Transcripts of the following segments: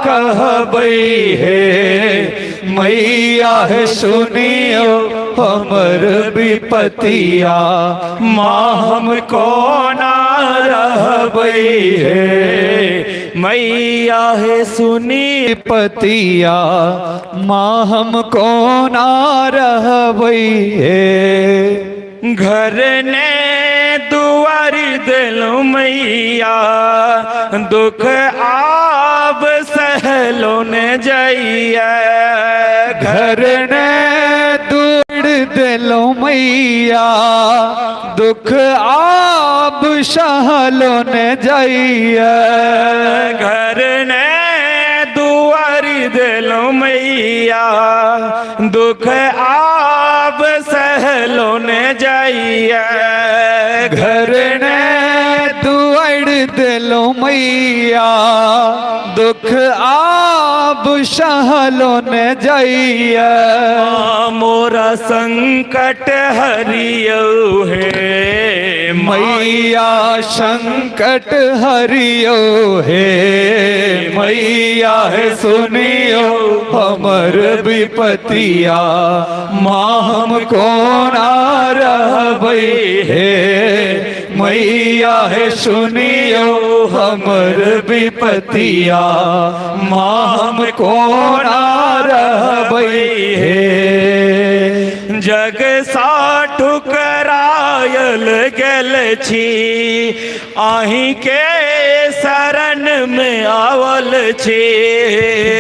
कहबई है मैया है सुनियो हमर विपतिया माँ हमको ना रहबई है मैया है सुनी पतिया माँ हमको ना रहबई है। घर ने दुआरी दिलो मैया दुख आब सहलो ने जाइए। घर ने दूर दिलो मैया दुख आब सहलो ने जाइए। घर ने दुआरी दिलो मैया दुख आब सहलो ने जाइए। घर ने दुआर दिलो मैया दुख आब सहलो ने जाइए। मोरा संकट हरियो है मैया संकट हरियो है मैया है सुनियो हमर विपतिया माँ हमको ना रहबई है मैया है सुनियो हमर विपतिया माँ हमको ना रहबई है। जग सा ठुकरायल गेल छी आही के शरण में आवल छी।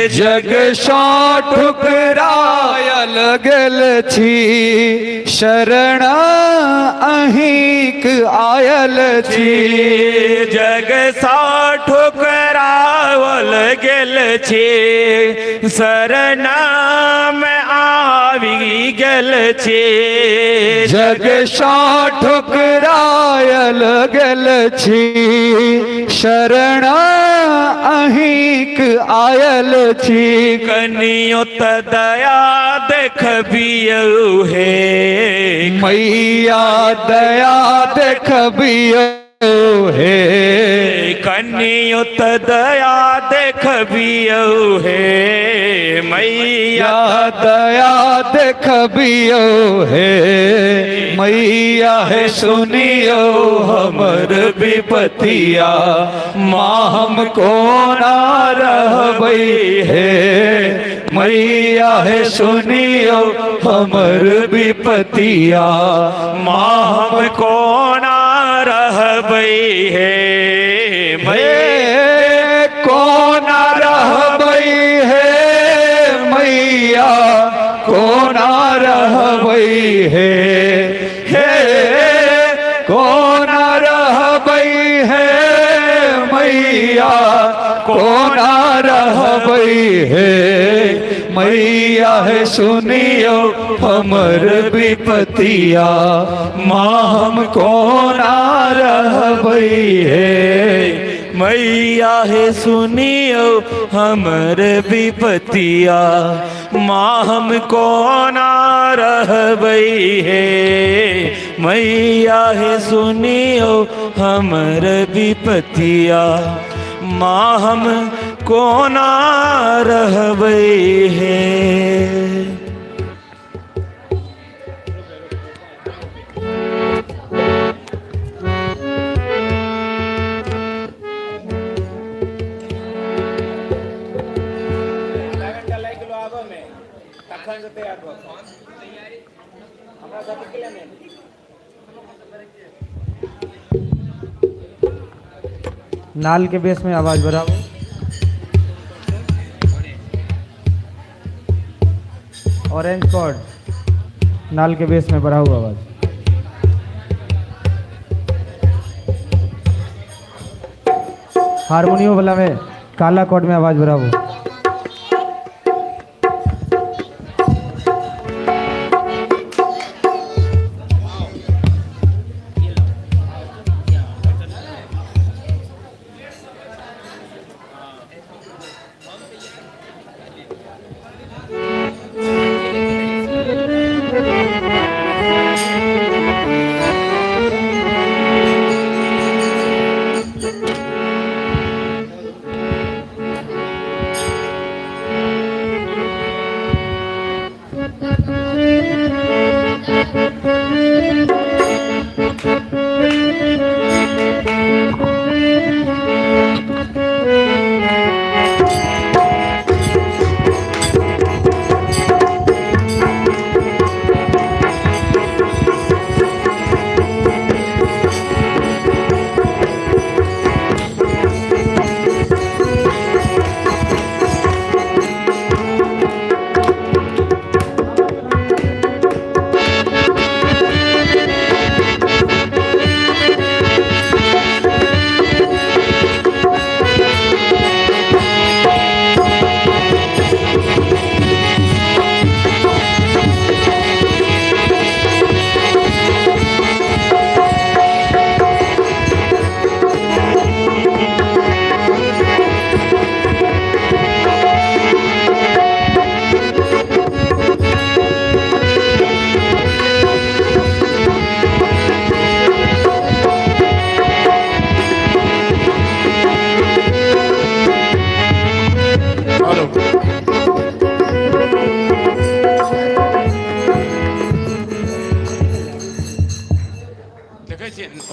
जग सा ठुकरायल गेल छी शरण अहिक आयल छी। जग सा ठुकरावल गेल छी शरण में आवी गेल छी। जग सा ठुकरायल गेल छी शरण अहिक आयल छी। कनियो त दया देखबियो है मैया दया देखबियो है। कनियो त दया देखबियो है मैया दया देखबियो है मैया है सुनियो हमर विपतिया माँ हमको ना रहबई है मैया है सुनियो हमर विपतिया माँ हमको ना रहबई है मैं कौन रहबई है मैया कौन रहबई है कौन रहबई है मैया कौन रहबई है मैया है सुनियो हमर विपतिया माँ हमको ना रहबई है मैया है सुनियो हमर विपतिया माँ हमको ना रहबई है मैया है सुनियो हमर विपतिया माँ हमको ना रहबई है। नाल के बेस में आवाज बढ़ाओ। ऑरेंज कॉर्ड नाल के बेस में बढ़ाओ आवाज। हारमोनियम वाला में काला कॉर्ड में आवाज बढ़ाओ।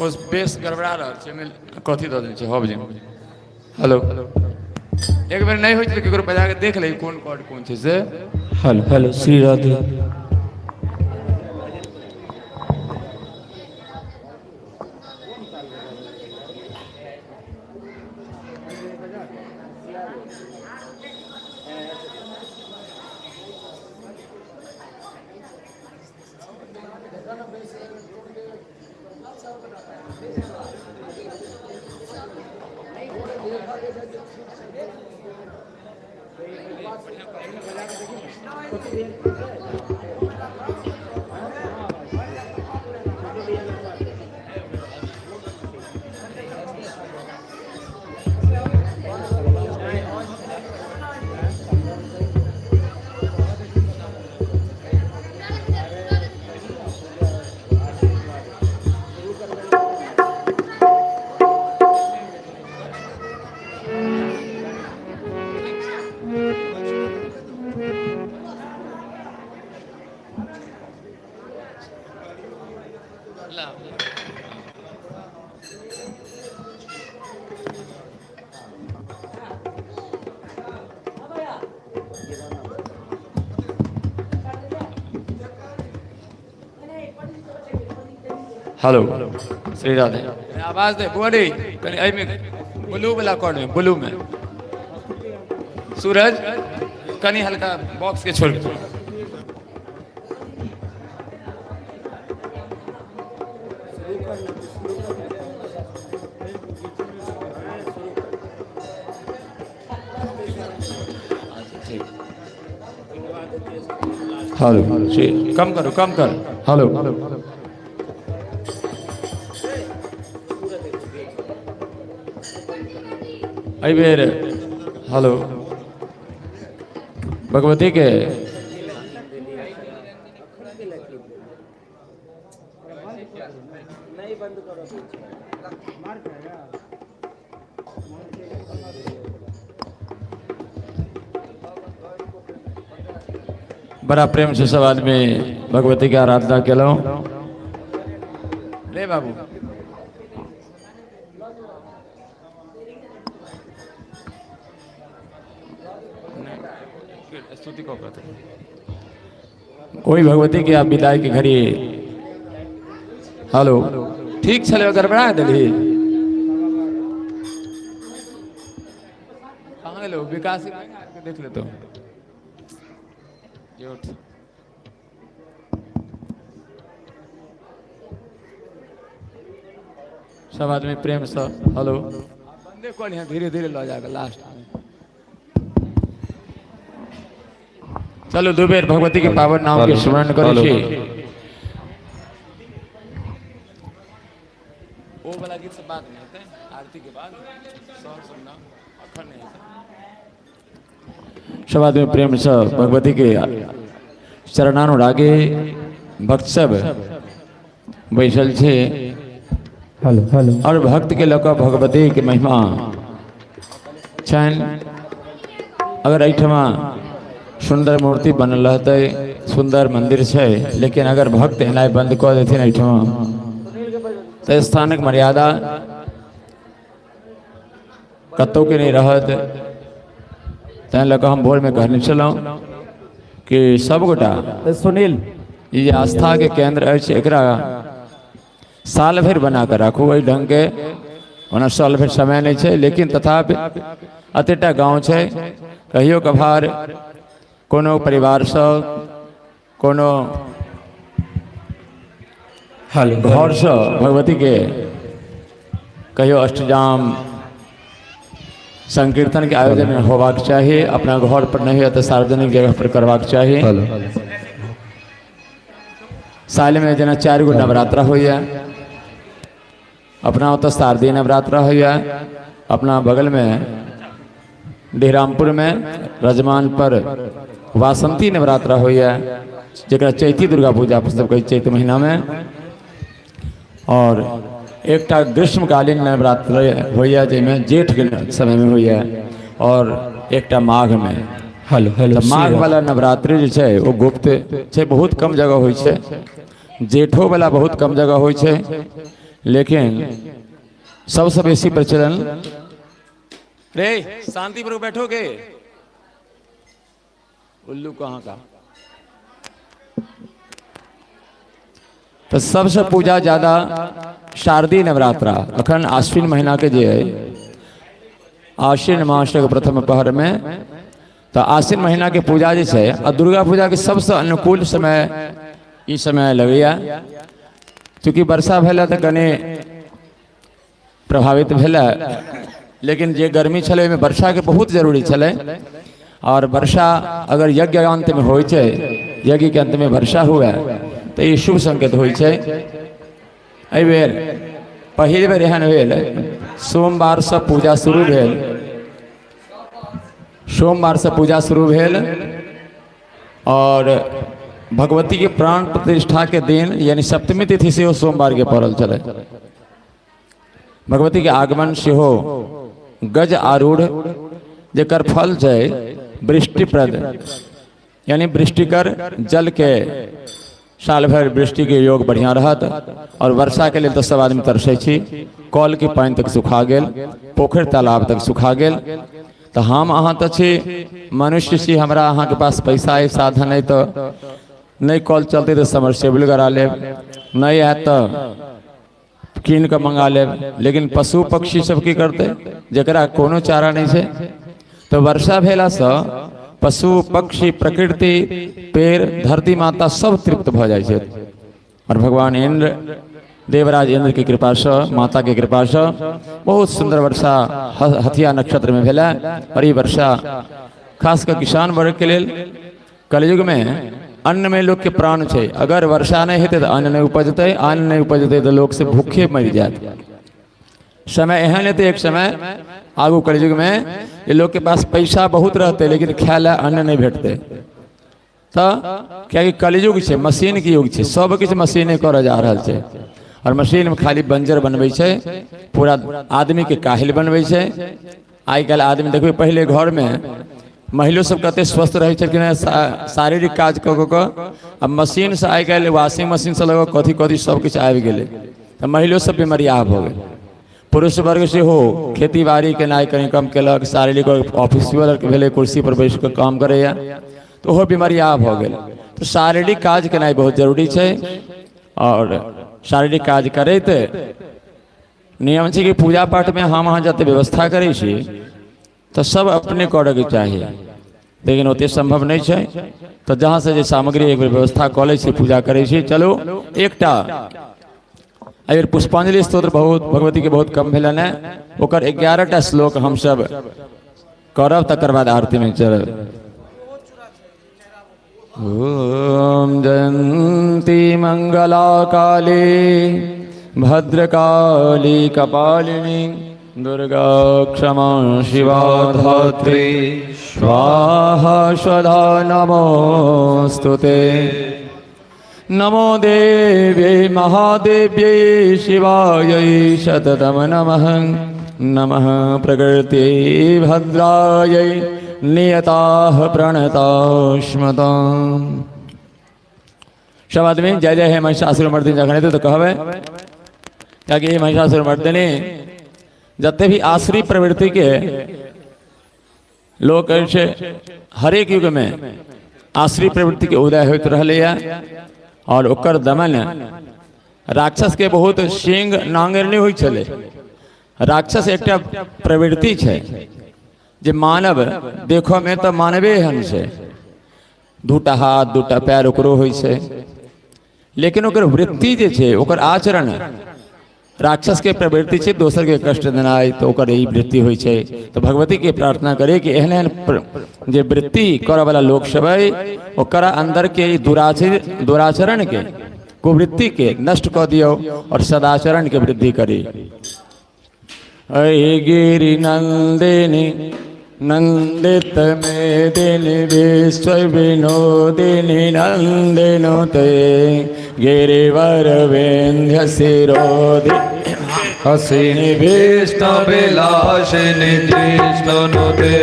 उस बेस गड़बड़ा रहा है कथी दऽ देने छै हब जे हेलो एक बेर नहीं होइ छै केकरो बजा के देख ले कोन कॉर्ड कोन छै से hello hello Shri Radhe. Hello Shri Radhe आवाज दे बुआरी कनी एहि में ब्लू वाला कॉर्ड में ब्लू में सूरज कनी हल्का बॉक्स के छोड़ के हेलो कम करो कम कर हेलो एहि बेर हेलो भगवती के बड़ा प्रेम से सब आदमी भगवती के आराधना केलहुँ ले बाबू स्तुति को कहते कोई भगवती के आप विदाई के घड़ी हेलो ठीक छले गड़बड़ा दिली कहाँ गेलो विकास देख ले तो सब आदमी प्रेम से हेलो बंदे कौन है धीरे धीरे लो जाएगा लास्ट में चलो दो बेर भगवती के पावन नाम के स्मरण करै छी ओ वाला गीत से बात नहीं होते आरती के बाद सर सुनना अखर नहीं होता सब आदमी प्रेम से भगवती के चरणानुरागे भक्त सब बैसल छे हेलो हेलो और भक्त के लोग भगवती के महिमा छन अगर एठमा सुंदर मूर्ति बनल रहते सुंदर मंदिर है लेकिन अगर भक्त एनाइ बंद कऽ देथिन एठमा तो स्थानक मर्यादा कतौ के नहीं रहत तैं लऽ कऽ हम भोर में कहने छलहुँ कि सब गोटा सुनील ये आस्था के केंद्र अछि एकरा साल भर बना कर राखू एहि ढंग के ओना साल भर समय नहीं है लेकिन तथापि अतेटा गाँव है कहियो कभार कोनो परिवार से कोनो घर से भगवती के कहियो अष्टजाम संकीर्तन के आयोजन होबाक चाहिए अपना घर पर नहीं है तो सार्वजनिक जगह पर करवाक चाहिए साल में जना 4 गो नवरात्रा होइए अपना तो शारदीय नवरात्रा होइए अपना बगल में डिहरामपुर में रजमान पर वासंती नवरात्रा होइए जरा चैती दुर्गा पूजा सब कही चैत महीना में और एकटा ग्रीष्मकालीन नवरात्र होइए जिसमें जेठ के समय में होइए और एकटा माघ में हेलो हेलो माघ वाला नवरात्रि जो है वो गुप्त है बहुत कम जगह होइए जेठो वाला बहुत कम जगह होइए लेकिन सबसे बेसी प्रचलन रे शांतिपूर्वक बैठोगे उल्लू कहाँ का तो सबसे पूजा ज्यादा शारदीय नवरात्रा अखन आश्विन महीना के जे है आश्विन मास के प्रथम पहर में तो आश्विन महीना के पूजा जे है और दुर्गा पूजा के सबसे अनुकूल समय ई समय लगैया चूँकि वर्षा भेला तो कने प्रभावित भेला लेकिन जे गर्मी छले में वर्षा के बहुत जरूरी छले और वर्षा अगर यज्ञ अंत में होइ छै यज्ञ के अंत में वर्षा हुआ तो ये शुभ संकेत होइ छै एहि बेर पहिल बेर एहन भेल सोमवार से पूजा शुरू भेल सोमवार से पूजा शुरू भेल और भगवती के प्राण प्रतिष्ठा के दिन यानी सप्तमी तिथि से सोमवार के पड़ल चले भगवती के आगमन से हो गज आरूढ़ जेकर फल छै वृष्टिप्रद यानी वृष्टिकर जल के साल भर वृष्टि के योग बढ़िया रहत और वर्षा के लिए तो सब आदमी तरसे छी कल के पानी तक सुखा गेल पोखर तालाब तक सुखा गेल तो हम अहाँ तो छी मनुष्य छी हमरा अहाँ के पास पैसा है साधन है तो नहीं कल चलते तो समरसेबल करा ले नहीं है तो कीन के मंगा ले लेकिन पशु पक्षी सब की करते जरा कोनो चारा नहीं है तो वर्षा भेला से पशु पक्षी प्रकृति पेड़ धरती माता सब तृप्त भ जाए छे और भगवान इंद्र देवराज इंद्र की कृपा से माता की कृपा से बहुत सुंदर वर्षा हथिया नक्षत्र में भेला और ये वर्षा खास कर किसान वर्ग के लिए कलयुग में अन्न में लोग के प्राण छे अगर वर्षा नहीं हेते तो अन्न नहीं उपजते अन्न नहीं उपजते तो लोग से भूखे मर जाते समय एहन हेते एक समय आगू कलयुग में ये लोग के पास पैसा बहुत रहते लेकिन खाय ला अन्न नहीं भेटते तो क्या कलयुग छे मशीन के युग छे सब किछ मशीने कर जा रहा छे और मशीन में खाली बंजर बनबै छे पूरा आदमी के काहिल बनबै छे आई काल आदमी देखबे पहले घर में महिला सब कते स्वस्थ रहे छथिन शारीरिक काज क अब मशीन से आई काल वॉशिंग मशीन से लगा कथी कथी सब कुछ आबि गेले तो महिला सब बीमारियाह भ गेल पुरुष वर्ग से हो खेती बाड़ी के नाय कहीं कम केलक शारीरिक ऑफिस वर्क भेले कुर्सी पर बैठ कर काम करैया तो वो बीमारियाह भ गेल तो शारीरिक काज केनाइ बहुत जरूरी है और शारीरिक काज करैत नियम छै कि पूजा पाठ में हम अहाँ जते व्यवस्था करै छी तो सब अपने करे के चाहिए लेकिन ओते संभव नहीं है तो जहाँ से जे सामग्री एक बेर व्यवस्था कऽ लै छी पूजा करै छी चलो एकटा अगर पुष्पांजलि स्तोत्र बहुत भगवती के बहुत कम भेलन है ओकर 11टा श्लोक हम सब करब तकर बाद आरती में चलब ओम जयंती मंगला काली भद्रकाली कपालिनी दुर्गा क्षमा शिवा धात्री स्वाहा स्वधा नमोस्तुते नमो देवे महादेव्यै शिवायै शततम नमः नमः प्रकृति भद्रायै नियताः प्रणतास्मताम् सब आदमी जय जय हे महिषासुरमर्दिनी जखन तो कहबे ताकि महिषासुरमर्दिनी जते भी आसुरी प्रवृत्ति के लोग हरेक युग में आसुरी प्रवृत्ति के उदय होते रहले और ओकर दमन राक्षस के बहुत सिंह नांगर नहीं होइ छले राक्षस एकटा प्रवृत्ति है जे मानव देखो में तो मानवे हन से दूटा हाथ दूटा पैर ओकरो होइ छै लेकिन ओकर वृत्ति जे छै ओकर आचरण राक्षस के प्रवृत्ति छै दोसर के कष्ट देनाइ तो ओकर यही वृत्ति होइ छै तो भगवती के प्रार्थना करे कि एहन एहन जे वृत्ति करऽ वाला लोग सब ओकरा अंदर के दुराचरण के कुवृत्ति के नष्ट कर दियो और सदाचरण के वृद्धि करी अय गिरि नंदिनी नंदित मेदिनी विश्व विनोदिनी नंदिनुते गिरिवर विंध्य शिरोधि हसिनी भीष्ट विलासिनी जिष्णुनुते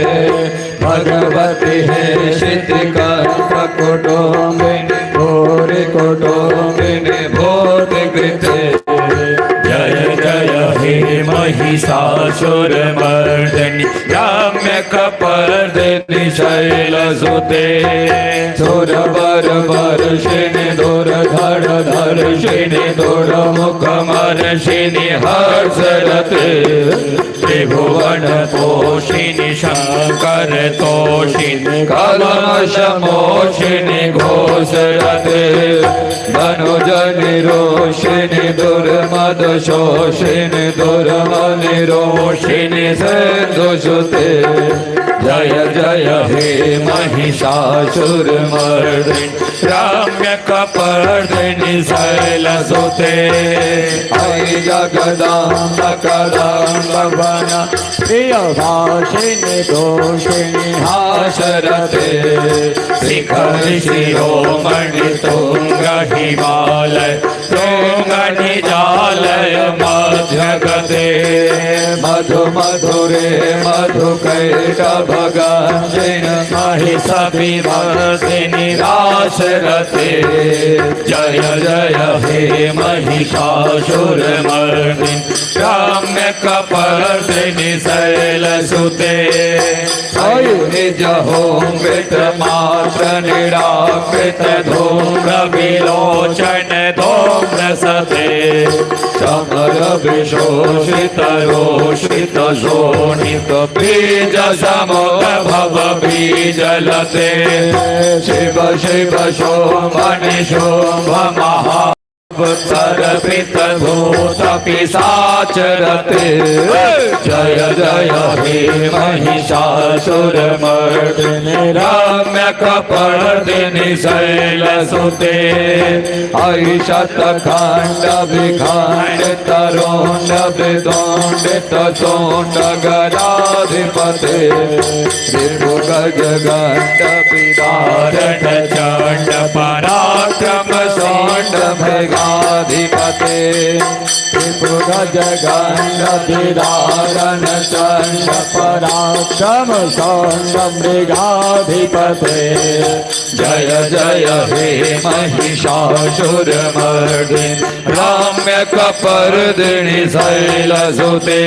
भगवती है शितिकल्प कुटुम्बिनी भूरि कुटुम्बिनी भूति कृते जय महिषासुरमर्दिनि रम्यकपर्दिनि शैलसुते सुरवरवर्षिणि दुर्धरधर्षिणि दुर्मुखमर्षिणि हर्षरते त्रिभुवनपोषिणि शङ्करतोषिणि कलमशमोषिणि घोषरते धनुजनिरोषिणि दुर्मदशोषिणि दुर्मनिरोषिणि सिन्धुसुते जय जय हे महिषासुरमर्दिनि रम्यकपर्दिनि शैलसुते ऐ जगदाम्ब कदाम्बवन प्रियभाषिणि दोषिणि हासरते शिखर शिरोमणि तुंग हिमालय तुंग निजालय मध्यगते मधु मधुरे मधुकैटभ गंजिन महिषासुरमर्दिनि रासरते जय जय हे महिषासुरमर्दिनि रम्यकपर्दिनि शैलसुते निज होंगृत मात्र निराकृत धूम्र विलोचन धूम्र सते चमर विशोषित रोषित शोणित बीज समुद भव बीजलते शिव शिव शोभनि शोभ महा सर्पित भूत पिशाचरते जय जय हे महिषासुरमर्दिनि रम्यकपर्दिनि शैलसुते ऐ शतखण्ड विखण्डित रोण्ड विदोण्डित चोण्ड गदाधिपते ऋभुगज गण्ड विदारण चण्ड पराक्रम चण्ड मृगाधिपते त्रिभुज गण्डधिधारण चण्ड पराक्रम चण्ड मृगाधिपते जय जय हे महिषासुरमर्दिनि रम्यकपर्दिनि शैलसुते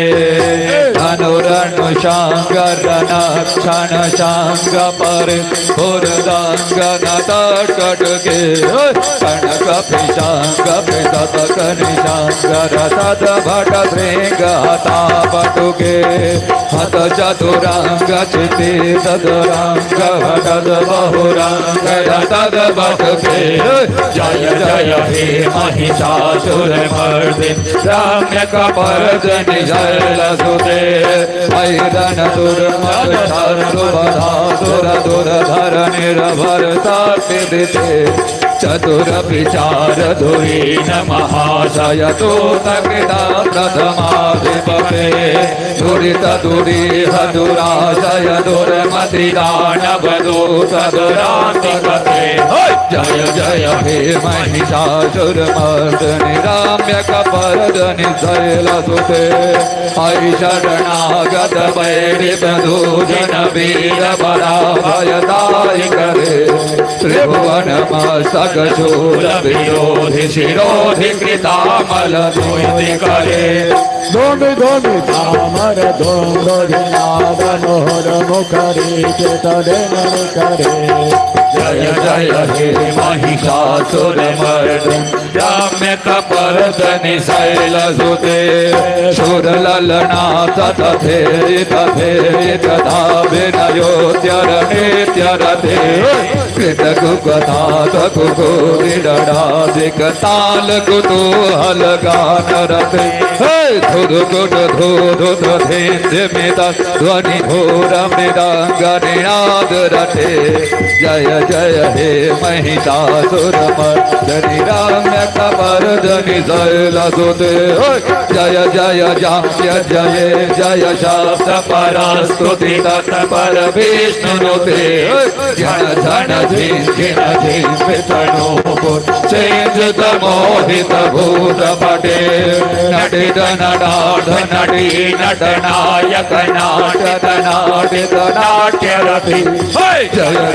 धनुरनुषाङ्गरनक्षण शाङ्ग परिस्फुरदाङ्गनतटके कनक पिशाङ्ग पितकनिशाङ्ग रसद भट भृङ्ग हता पटुके हत चतुराङ्ग चिति तदुराङ्ग भटद बहुराङ्ग रतद बटुके जय जय हे महिषासुरमर्दिनि रम्यकपर्दिनि शैलसुते ऐरन दुर्मद सर्वधासुर दुर्धर निर्भर साक्षिदिते चतुर विचार धुरीन महाशय दूतकृता प्रथमाधिपते दुरित दुरीह दुराशय दुर्मतिदानव दूत दुरान्तिकते जय जय हे महिषासुरमर्दिनि रम्यकपर्दिनि शैलसुते ऐ शरणागत वैरिवधूजन वीर बराभयदायिकरे त्रिभुवनमस्तक शूल विरोधि शिरोधि कृतामल दुहिति करे दोमि दोमि तामर दोमि नादनोहर मुखरी चितदेन करे जय जय हे महिषासुरमर्दिनि रम्यकपर्दिनि शैलसुते शूरललना तथेरित धाविनयोत्यरनेत्यरते कृतकुकथा कुकुरिडाधिक ताल कुतूहल गानरते धुधु कुट धुधु धेन्द्रमित ध्वनि घोर मृदङ्गनिनाद रते जय जय हे महिषासुरमर्दिनि रम्यकपर्दिनि शैलसुते जय जय जाप्य जय जय शब्द परस्तुति तत्पर विष्णुनुते झण झण झिंझिन झिंझितनूपुर सिंचित मोहित भूत पटे नटित नटाढ़ नटी नटनायक नाटक नाटित नाट्य रथी जय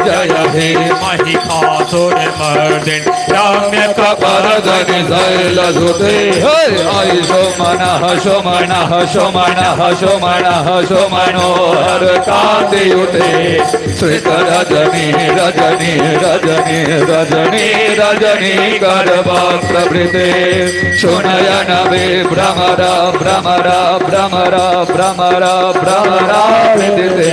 जय हे महिषासुर मर्दिन रम्य कपर्दनि शैलसुते आई सोमनः सोमनः सोमनः सोमनः सोमनोहर कान्तियुते श्रित रजनी रजनी रजनी रजनी रजनी गर्भप्रभृते सुनयन वे भ्रमर भ्रमर भ्रमर भ्रमर भ्रमरावृते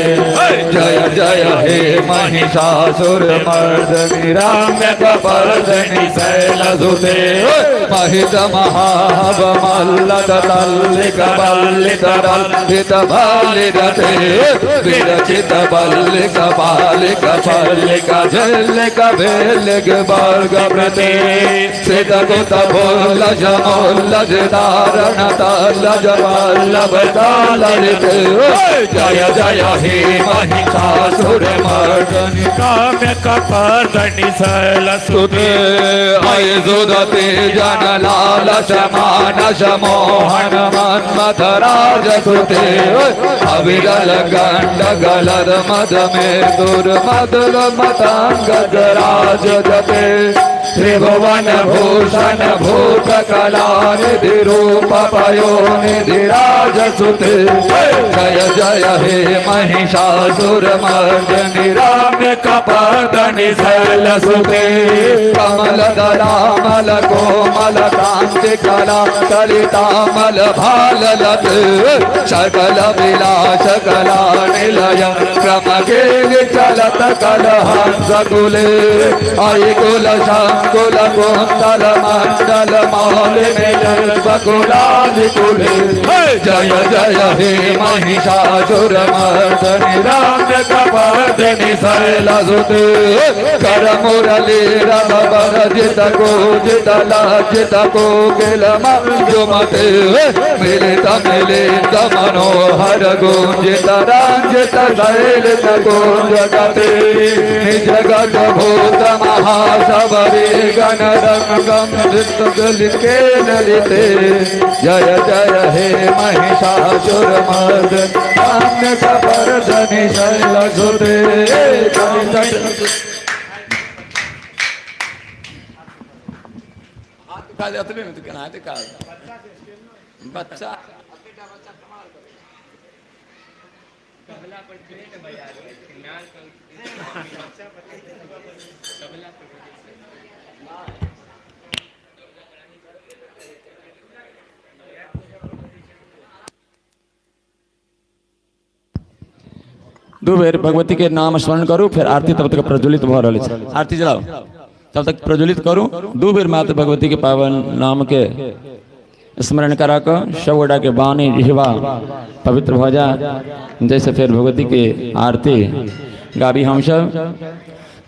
जय जय हे महिषासुर मर्दनि रम्य कपर्दनि शैलसुते महित महाबमल्लद तल्लिक बल्लित रल्लित बल्लिदते विरचित बल्लिक बालिक फल्लिक झल्लिक भेल्लिक वर्ग प्रते सित कुत भोलज मोल्लज धारण तल्लज वल्लभ ताललिते जय जय हे महिषासुर मर्दनि रम्य कपर्दनि शैलसुते अय सुदते जन लालच मानस मोहन मन्मथराज सुते अविरल गंड गलद मद में दुर्मदल मतंग राज जते त्रिभुवन भूषण भूत कला निधि रूप पयो निधि राज सुते जय जय हे महिषासुर मर्दनि रम्य कपर्दनि शैलसुते कमल दलामल कोमल कांति कला कलितामल भाल लत सकल विलास कला निलय क्रम के चलत कल हंस कुले आई कुल कुल कुंतल मंडल माल में बकुलादि कुले जय जय हे महिषासुर मर्दनि रम्य कपर्दनि शैलसुते कर मुरली रम बरजित को जित लाजित को किल मंजुमते मिलित मिलित मनोहर गुंजित रंजित शैलित गुंजगते जगत भूत महासबरी गण रंग गलिते ललिते जय जय हे महिषासुर मर्दनि रम्य कपर्दनि शैलसुते बच्चा दो बेर भगवती के नाम स्मरण करू फिर आरती तब तक प्रज्वलित भ रहल छै आरती जलाओ तब तक प्रज्वलित करू दो बेर मात्र भगवती के पावन नाम के स्मरण करा कर सब गोटा के वाणी जिह्वा पवित्र भ जा जैसे फिर भगवती के आरती गाबी हम सब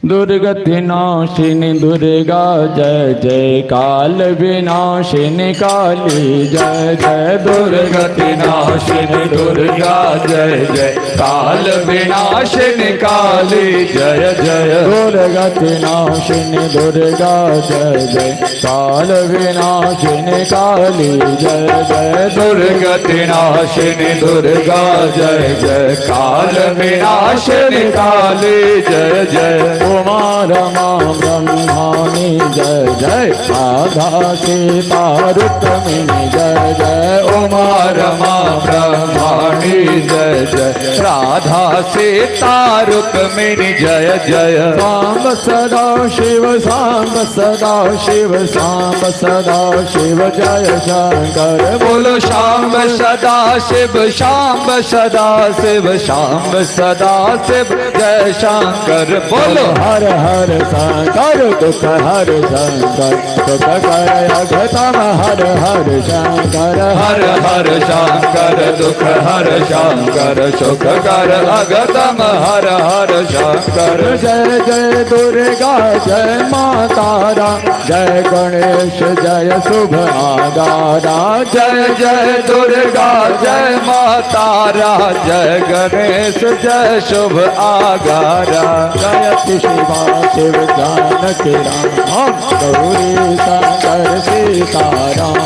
दुर्गति नाशिनी दुर्गा जय जय काल विनाशिनी काली जय जय दुर्गति नाशिनी दुर्गा जय जय काल विनाशिनी काली जय जय दुर्गति नाशिनी दुर्गा जय जय काल विनाशिनी काली जय जय दुर्गति नाशिनी दुर्गा जय जय काल विनाशिनी काली जय जय उमा रमा ब्रह्माणी जय जय राधा सीता रुक्मिणी जय जय उमा रमा ब्रह्माणी जय जय राधा सीता रुक्मिणी जय जय सांब सदा शिव सांब सदा शिव सांब सदा शिव जय शंकर बोलो सांब सदा शिव सांब सदा शिव सांब सदा शिव जय शंकर बोलो हर हर शंकर दुख हर शंकर सुख कर अघतम हर हर शंकर हर हर शंकर दुख हर शंकर सुख कर अघतम हर हर शंकर। जय जय दुर्गा जय माँ तारा, जय गणेश जय शुभ आगारा। जय जय दुर्गा जय माँ तारा, जय गणेश जय शुभ आगारा। जयति शिवा शिव जानकी राम, गौरी शंकर सीताराम।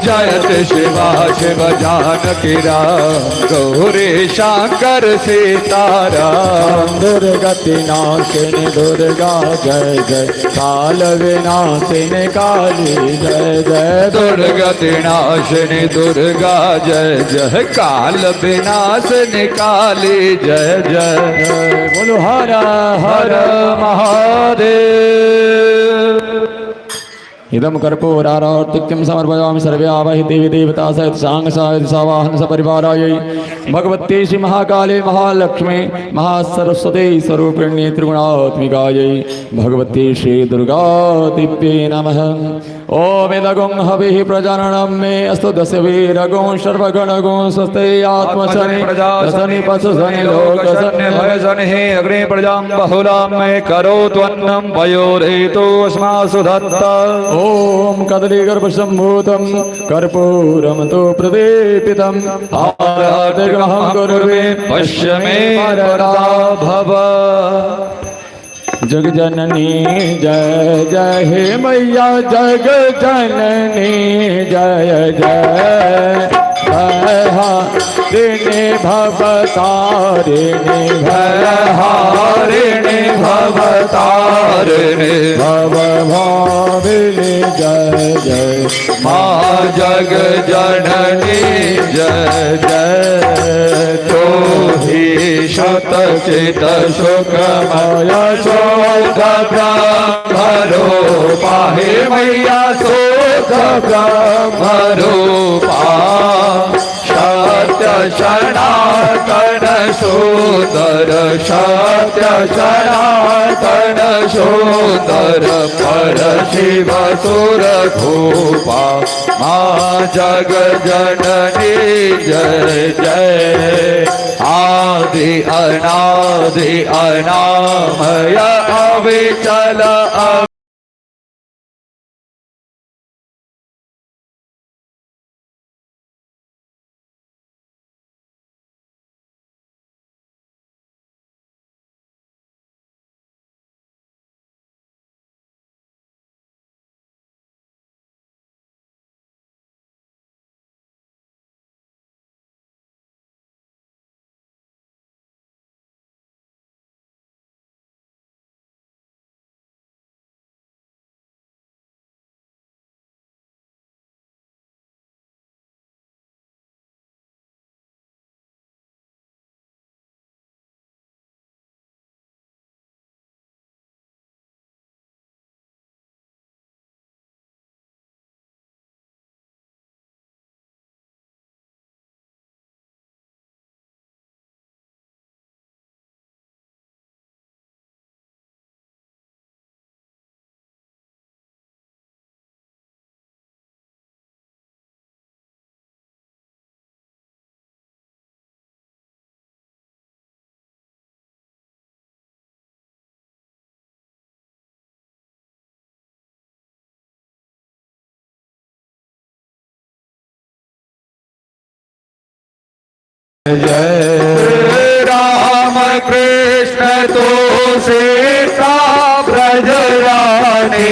जयति शिवा शिव जानकी राम, गौरी शंकर सीताराम। दुर्गति नाशिनी दुर्गा जय जय, काल विनाशिनी काली जय जय। दुर्गति नाशिनी दुर्गा जय जय, काल विनाशिनी काली जय जय। बोलो हर हर महादेव। इदम कर्पूरारार्तिक्यं समर्पयामि सर्व्यावहि देवी देवता सहित सांग सहित सवाहन सपरिवारायै। भगवती श्री महाकाले महालक्ष्मी महासरस्वती स्वरूपिणी त्रिगुणात्मिकायै भगवती श्री दुर्गा दिव्ये नमः। ओम इदगुं हविः प्रजननं मे अस्तु दस्य वीरगुं सर्वगणगुं स्वस्ते आत्मसनि प्रजासनि पशुसनि लोकसनि भयसनि अग्नि प्रजां बहुलां मे करोत्वन्नं पयोरेतो अस्मासु दत्ता। ओम कदलीगर्भसम्भूतं कर्पूरं तु प्रदीपितं आराधकमहं गुरुवे पश्य मे वरदा भव। जग जननी जय जय हे मैया जग जननी जय जय। भयहारिणी भवतारिणी भयहारिणी भवतारिणी भवभाविनी जय जय। माँ जग जननी जय जय। तो ही शतचित सुखमय शोक ब्रह्मरूपा, हे मैया सुख ब्रह्मरूपा। सत्य सनातन सुंदर, सत्य सनातन सुंदर, पर शिव सुर भूपा। माँ जग जननी जय जय। आदि अनादि अनामय अविचल जय। राम कृष्ण तो सीता ब्रज रानी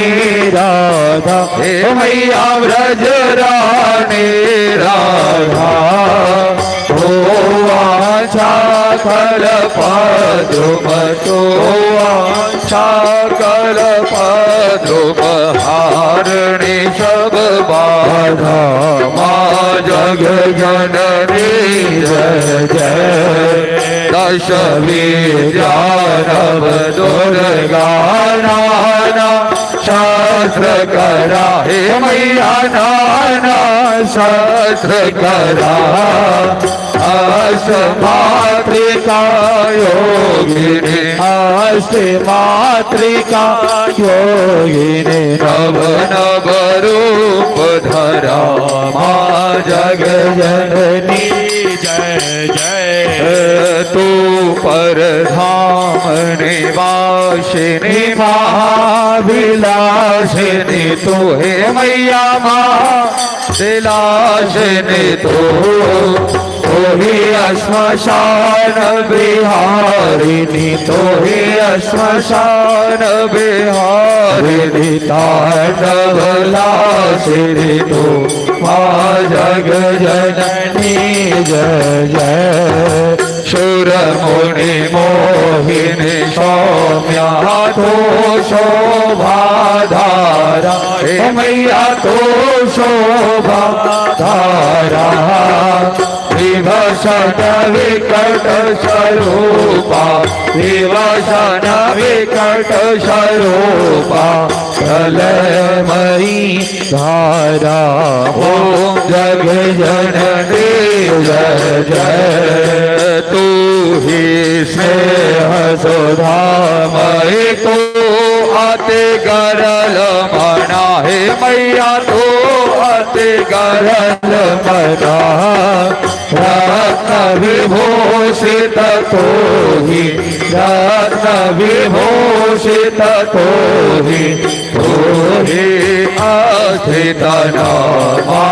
राधा, हे मैया ब्रज रानी राधा। हो आशा कल पद्म, तो आशा कल पद्म, हारिणी सब बाधा। माँ जग जननी जय जय। दश वीर्यानव दुर्गा नाना शास्त्र करा, हे मैया नाना शास्त्र करा। अष्टमातृका योगिनी, अष्टमातृका योगिनी, नव नव रूप धरा। माँ जग जननी जय जय। तू पर धाम निवासिनी महाविलासिनी तू हे मैया महाविलासिनी तू ही श्मशान बिहारिणी तो ही श्मशान बिहारिणी तांडवलासिनी तो माँ जग जननी जय जय शूर मुनि मोहिनी सौम्या तो शोभा धारा हे मैया तो शोभा धारा विभूषण विकट स्वरूपा विभूषण विकट स्वरूपा प्रलयमयी धारा ओम जग जननी जय जय तू ही स्नेह सुधामयी तू अति गरल मना हे मैया तू अति गरल मना रत्न विभूषित तो ही रत्न विभूषित तो ही आश्रित नामा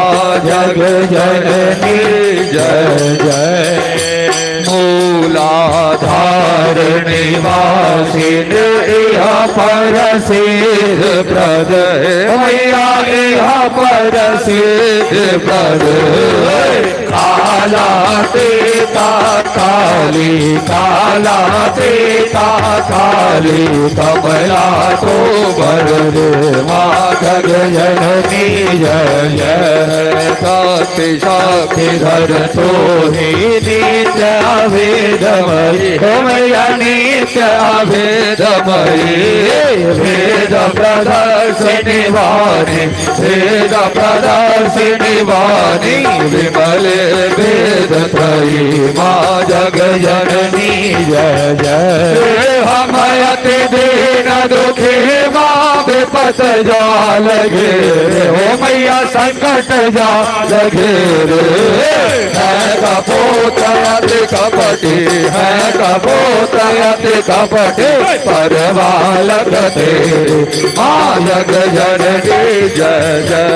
जग जननी जय जय मूलाधार निवासिनी इह पर सिद्ध प्रद मैया इह पर सिद्ध प्रद काला तेता काली काला तेता काली कमला तो बर माँ जग जननी जय जय साक्षी साक्षी धर तो ही नित्य अभेदमयी मैया नित्य अभेदमयी भेद प्रदर्शिनी वाणी भेद प्रदर्शिनी वाणी विमल वेद त्रयी माँ जग जननी जय जय हम अति दीन दुखी माँ विपत जा लगे हो मैया संकट जा लगे है कपोत अति कपटी है कपोत अति कपटी परवालक तेरे माँ जग जननी जय जय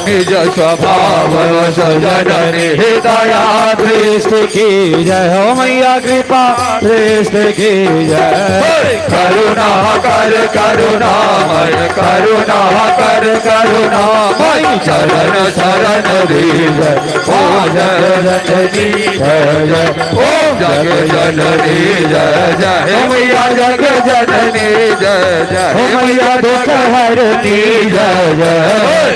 निज स्वभाव जननी दया दृष्टि की जय हो मैया कृपा दृष्टि की जय करुणा कर करुणामय करुणा कर करुणामय चरण शरण दीज ओ जय जननी जय जय ओ जग जननी जय जय मैया जग जननी जय जय मैया दुख हरनी जय जय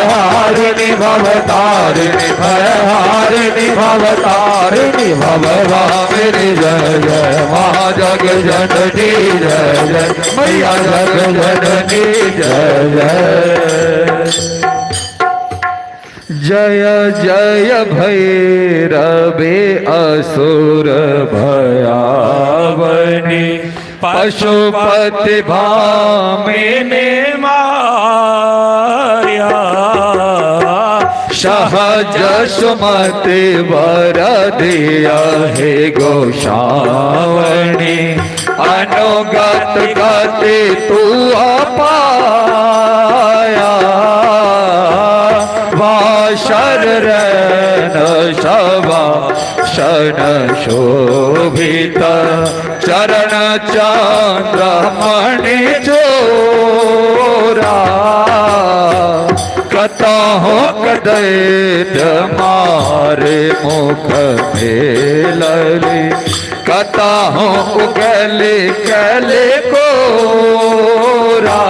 हारिणी भवतारिणी हारिणी भवतारिणी भवभामिनी जय जय माँ जग जननी जय जय मैया जग जननी जय जय जय जय भैरवे असुर भयावनी पशुपति भामिनी माया सहज सुमति वर दिया हे गोसावणी अनुगत गति तू अपाया शरण सवा शन शोभित चरण चंद्र मणि चोरा कतहु कदैत मारे मुख मेलली कतहु उगली कले कोरा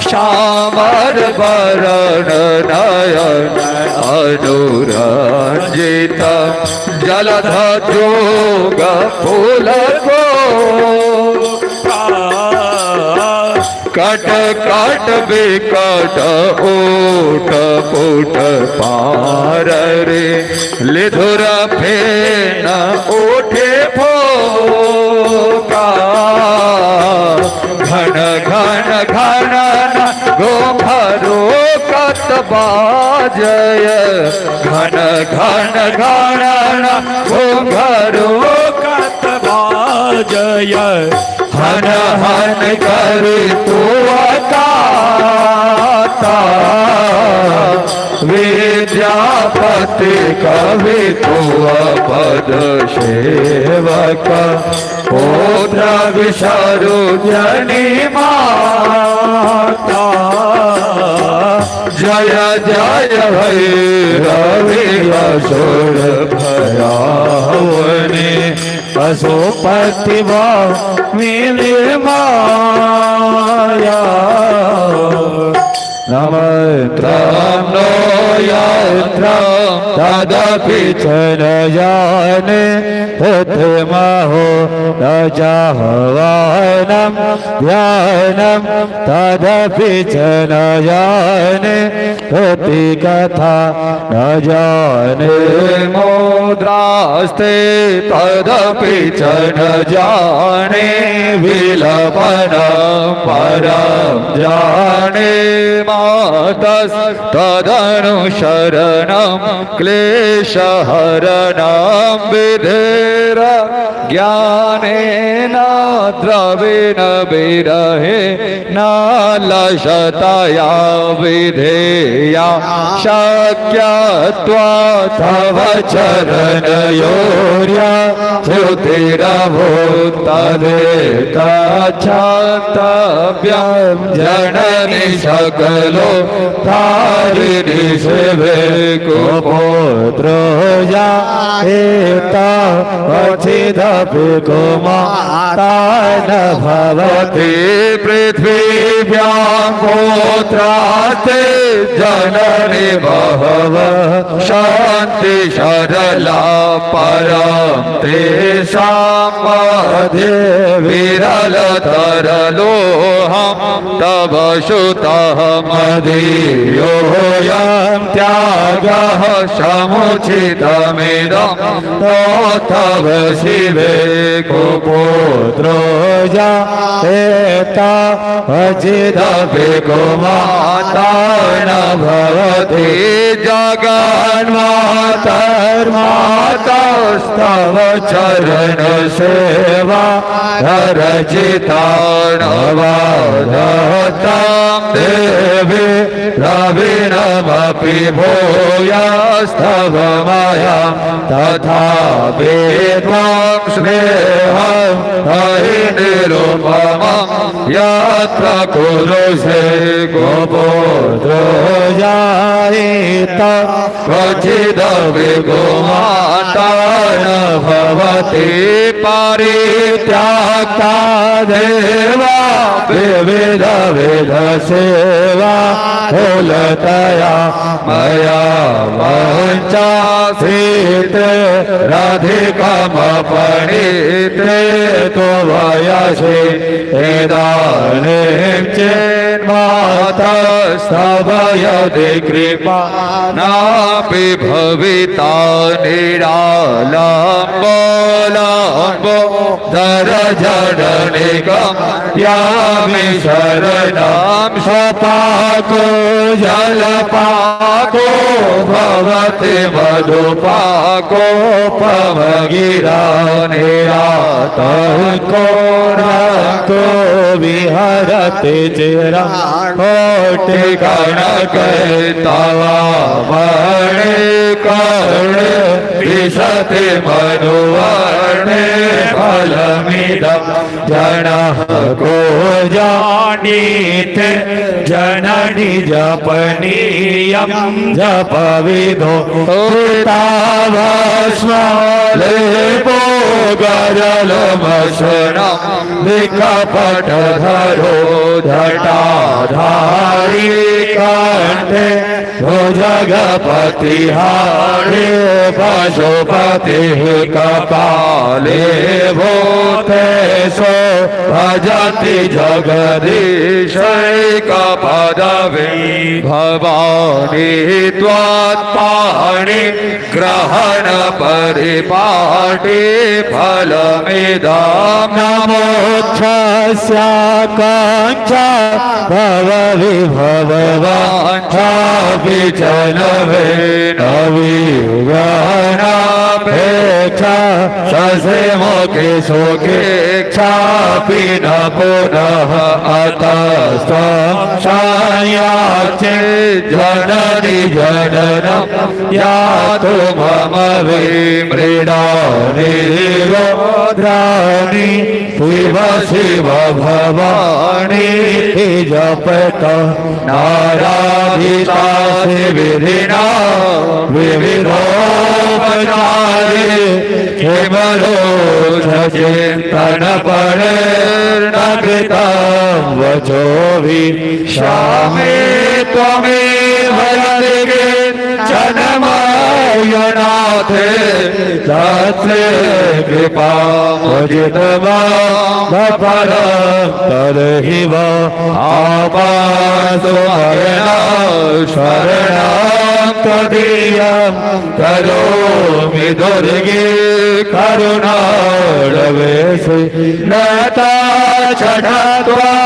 श्यामर वरण नयन अनुरंजित जलध जोग फूल को कट कट बिकट ओट पुट पार रे लिधुर फेन उठे फोका घन घन घन गोखरो कतबा जय घन घन घन घुंघरू जय हन हन कर तू अकाता विद्यापति कवि तू पद सेवक पुत्र विषरु जनि माता जय जय भैरवि असुर भयावनि पशुपति मिले माया नमत्रं नो यत्रं तदपि च न जाने प्रथमहो न जाहवानं ध्यानं तदपि च न जाने प्रति कथा न जाने मुद्रास्ते तदपि च न जाने विलपनं परं जाने मातस् तदनुशरणं क्लेशहरणं विधेर ज्ञानेन द्रविण विरहे न लशतया विधेया शक्यत्वा तव चरणयोर्या श्रुतिरभूतदेतच्छन्तव्यं जननि सकलो तारिणि सेवे कुपुत्रो जायेता वचिदपि कुमाता न भवति पृथिव्यां पुत्रास्ते जननि बहव शान्ति सरला परं तेषां मध्ये विरलतरलोऽहं तव सुतः मदीयोऽयं त्यागः समुचितमिदं नो तव शिवे कुपुत्रो जायेता वचिदपि कुमाता न भवति जगन्मातर्मातास्तव चरण सेवा रचिताणवादतां देवी रविणमपि भूयास्तव मया तथा वेद्वां स्नेहं हरि निरुपमं यत्र कुरुषे कुपुत्रो जायेता क्वचिदपि कुमाता न भवति परित्याक्ता देवा विविध विध सेवा फूलतया मया वञ्चासीते राधिकामपणिते तो वयसि इदानीं चेन्मातस्तव यदि कृपा नापि भविता निरालम्बो दरजडनिकं यामि शरणं स्वपाको जलपाको भवति मधुपाको पवगिरा निरातको रको विहरति चिरं कोटि कणकैतवा वर्णे कर्णे विशति मधुवर्णे फलमिदं जनः को जानीते जननि जपनीयं जपविदो तावस्मलेपो गजलमशनं विकपटधरो धटाधारी कंठे भुजगपतिहारे पशुपतिः कपाले भूतेषु भजति जगदीश पदवी भवानी त्वात्पाणि ग्रहण परिपाटी फलमिदं नमोच्छस्याकाङ्क्षा भवविभववाञ्छा विचलवे नवीगणापेक्षा ससेमुखे सुखेक्षापि न पुनः अतस्त्वं शायाचे जननि जननं यातु मम विमृडानि रोद्राणि शिव शिव भवानी जपत नाराधिता विधिना विविधोपचारे चिंतन पढ़ेर्नकृतं वचोभि श्यामे त्वमेव जगते जनमायनाथे तत्से कृपा मुजितमां परं तरहि वा आपासुमरणा शरणं त्वदीयं करोमि दुर्गे करुणाढवेशि नता छठत्वां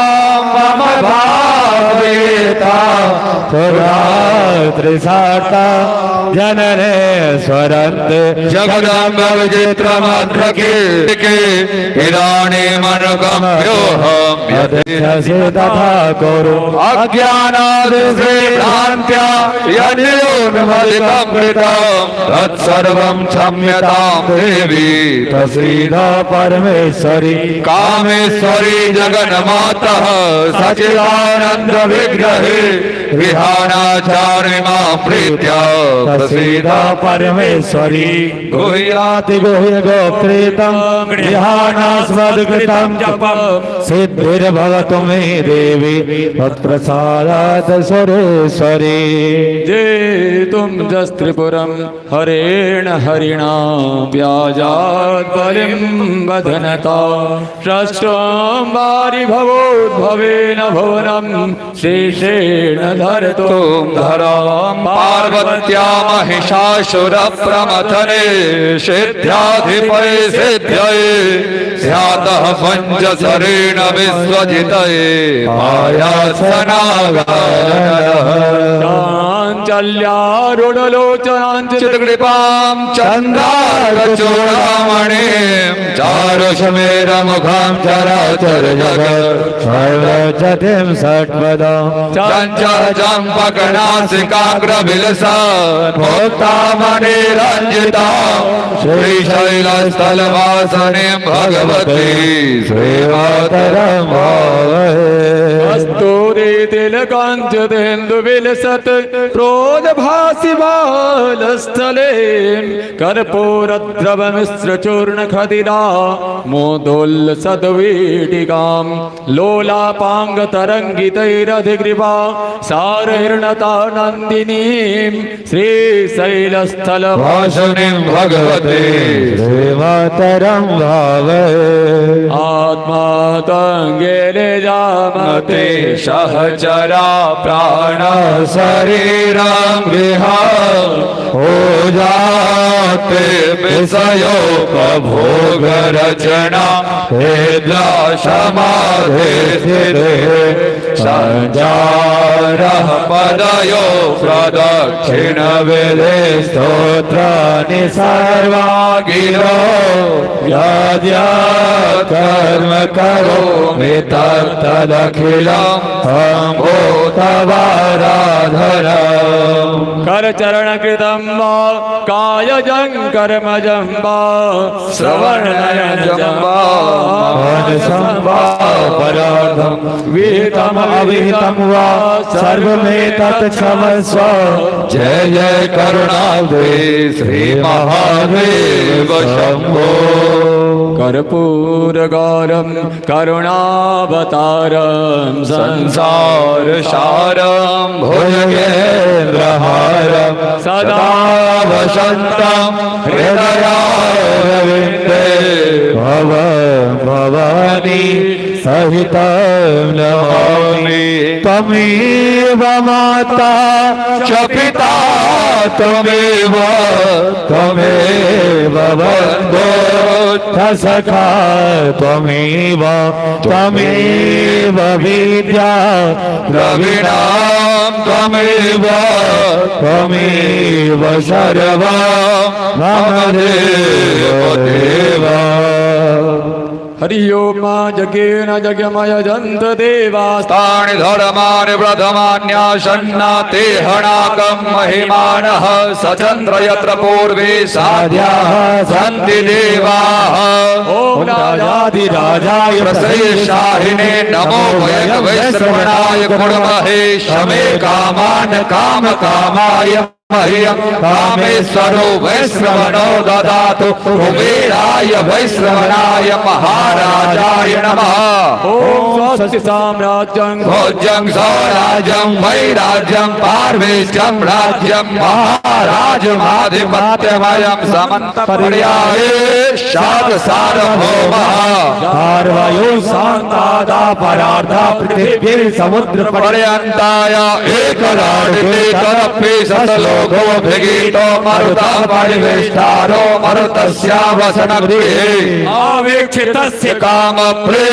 मम भावेता त्रिसाता जनने स्वरन्त जगदम्ब विचित्रमध्रके इदानीमनुगम्योऽहं यदि तथा कुरु अज्ञानादिभ्रान्त्या यन्योन्मलिकमृतं तत्सर्वं क्षम्यतां देवी प्रसीद परमेश्वरी कामेश्वरी जगन्मातः सच्चिदानन्द विग्रहे विहानाचार्य मां प्रीत्या प्रसीद परमेश्वरी गुह्याति गुह्य गोप्रीतं विहानास्मद्कृतं जपं सिद्धिर्भवतु मे देवी तत्प्रसादात् सुरेश्वरी जेतुं जस्त्रिपुरं हरेण हरिणा व्याजात् बलिं वदनता षष्ठं वारि भवोद्भवेन भुवनं शेषेण धरतु धरां पार्वत्या महिषासुरप्रमथने सिद्ध्याधिपये सिद्ध्यये स्यातः पञ्चशरेण विश्वजितये चाञ्चल्यारुणलोचनाञ्चितकृपां चन्द्रार्कचूडामणिं चारुषमेरमुखां चराचर जगत् सर्वजतिं षट्पदं चञ्चलचम्पकनासिकाग्रविलसन् भोक्तामणिरञ्जितां श्रीशैलस्थलवासनीं भगवती श्रीमातरं कस्तूरितिलकाञ्चतेन्दुविलसत् प्रोदभासि बालस्थले कर्पूरद्रवमिश्रचूर्णखदिरा मोदोल्लसद्वीटिकां लोलापाङ्गतरङ्गितैरधिग्रीवा सारैर्णता नन्दिनीं श्रीशैलस्थलवासिनीं भगवते श्रीमातरं भावे आत्मा तङ्गेले जामते सहचरा प्राण शरीरं गृहं ओजाते विषयोपभोग रचना हेद्रा समाधे स्थिरे सञ्जारः पदयो प्रदक्षिण विधे स्तोत्राणि सर्वा गिरो यद्यत् कर्म करोमि तत्तदखिलं तवाराधनम् करचरणकृतं वा कायजं कर्मजं वा श्रवणनयनं वा मनसं वा परार्थं विहितम् अविहितं वा सर्वमेतत् क्षमस्व जय जय करुणाब्धे श्री महादेव शम्भो कर्पूरगारं करुणावतारं संसारसारं भुजगेन्द्रहारं सदा वसन्तं हृदयारविन्दे भवानी सहितं नमामि त्वमेव माता च पिता त्वमेव बन्धो च सखा त्वमेव विद्या द्रविणां त्वमेव सर्वं मम देव हरि ओम यज्ञेन यज्ञमय जन्त देवास्तानि धर्माणि प्रथमान्यासन्ना ते हणाकं महिमानः सचन्द्र यत्र पूर्वे साध्याः सन्ति देवाः ओम राजाधिराजाय प्रश्रेष्ठाहिने नमो वैश्रवणाय गुणमहे शमे कामान् कामकामाय मह्यं कामेश्वरो वैश्रवणो ददातु कुबेराय वैश्रवणाय महाराजाय नमः ओम स्वस्ति साम्राज्यं भोज्यं स्वराज्यं वैराज्यं पार्वेश्यं राज्यं महाराजमाधिपत्यमयं समन्तपर्याये सार्वभौमः सार्वयो शान्तादा परार्धा पृथिवी समुद्र पर्यन्ताय एकराडिते करपि सतलोको भिगीतो मरुतः परिवेष्टारो मरुतस्यावसनगृहे आवेक्षितस्य कामप्रे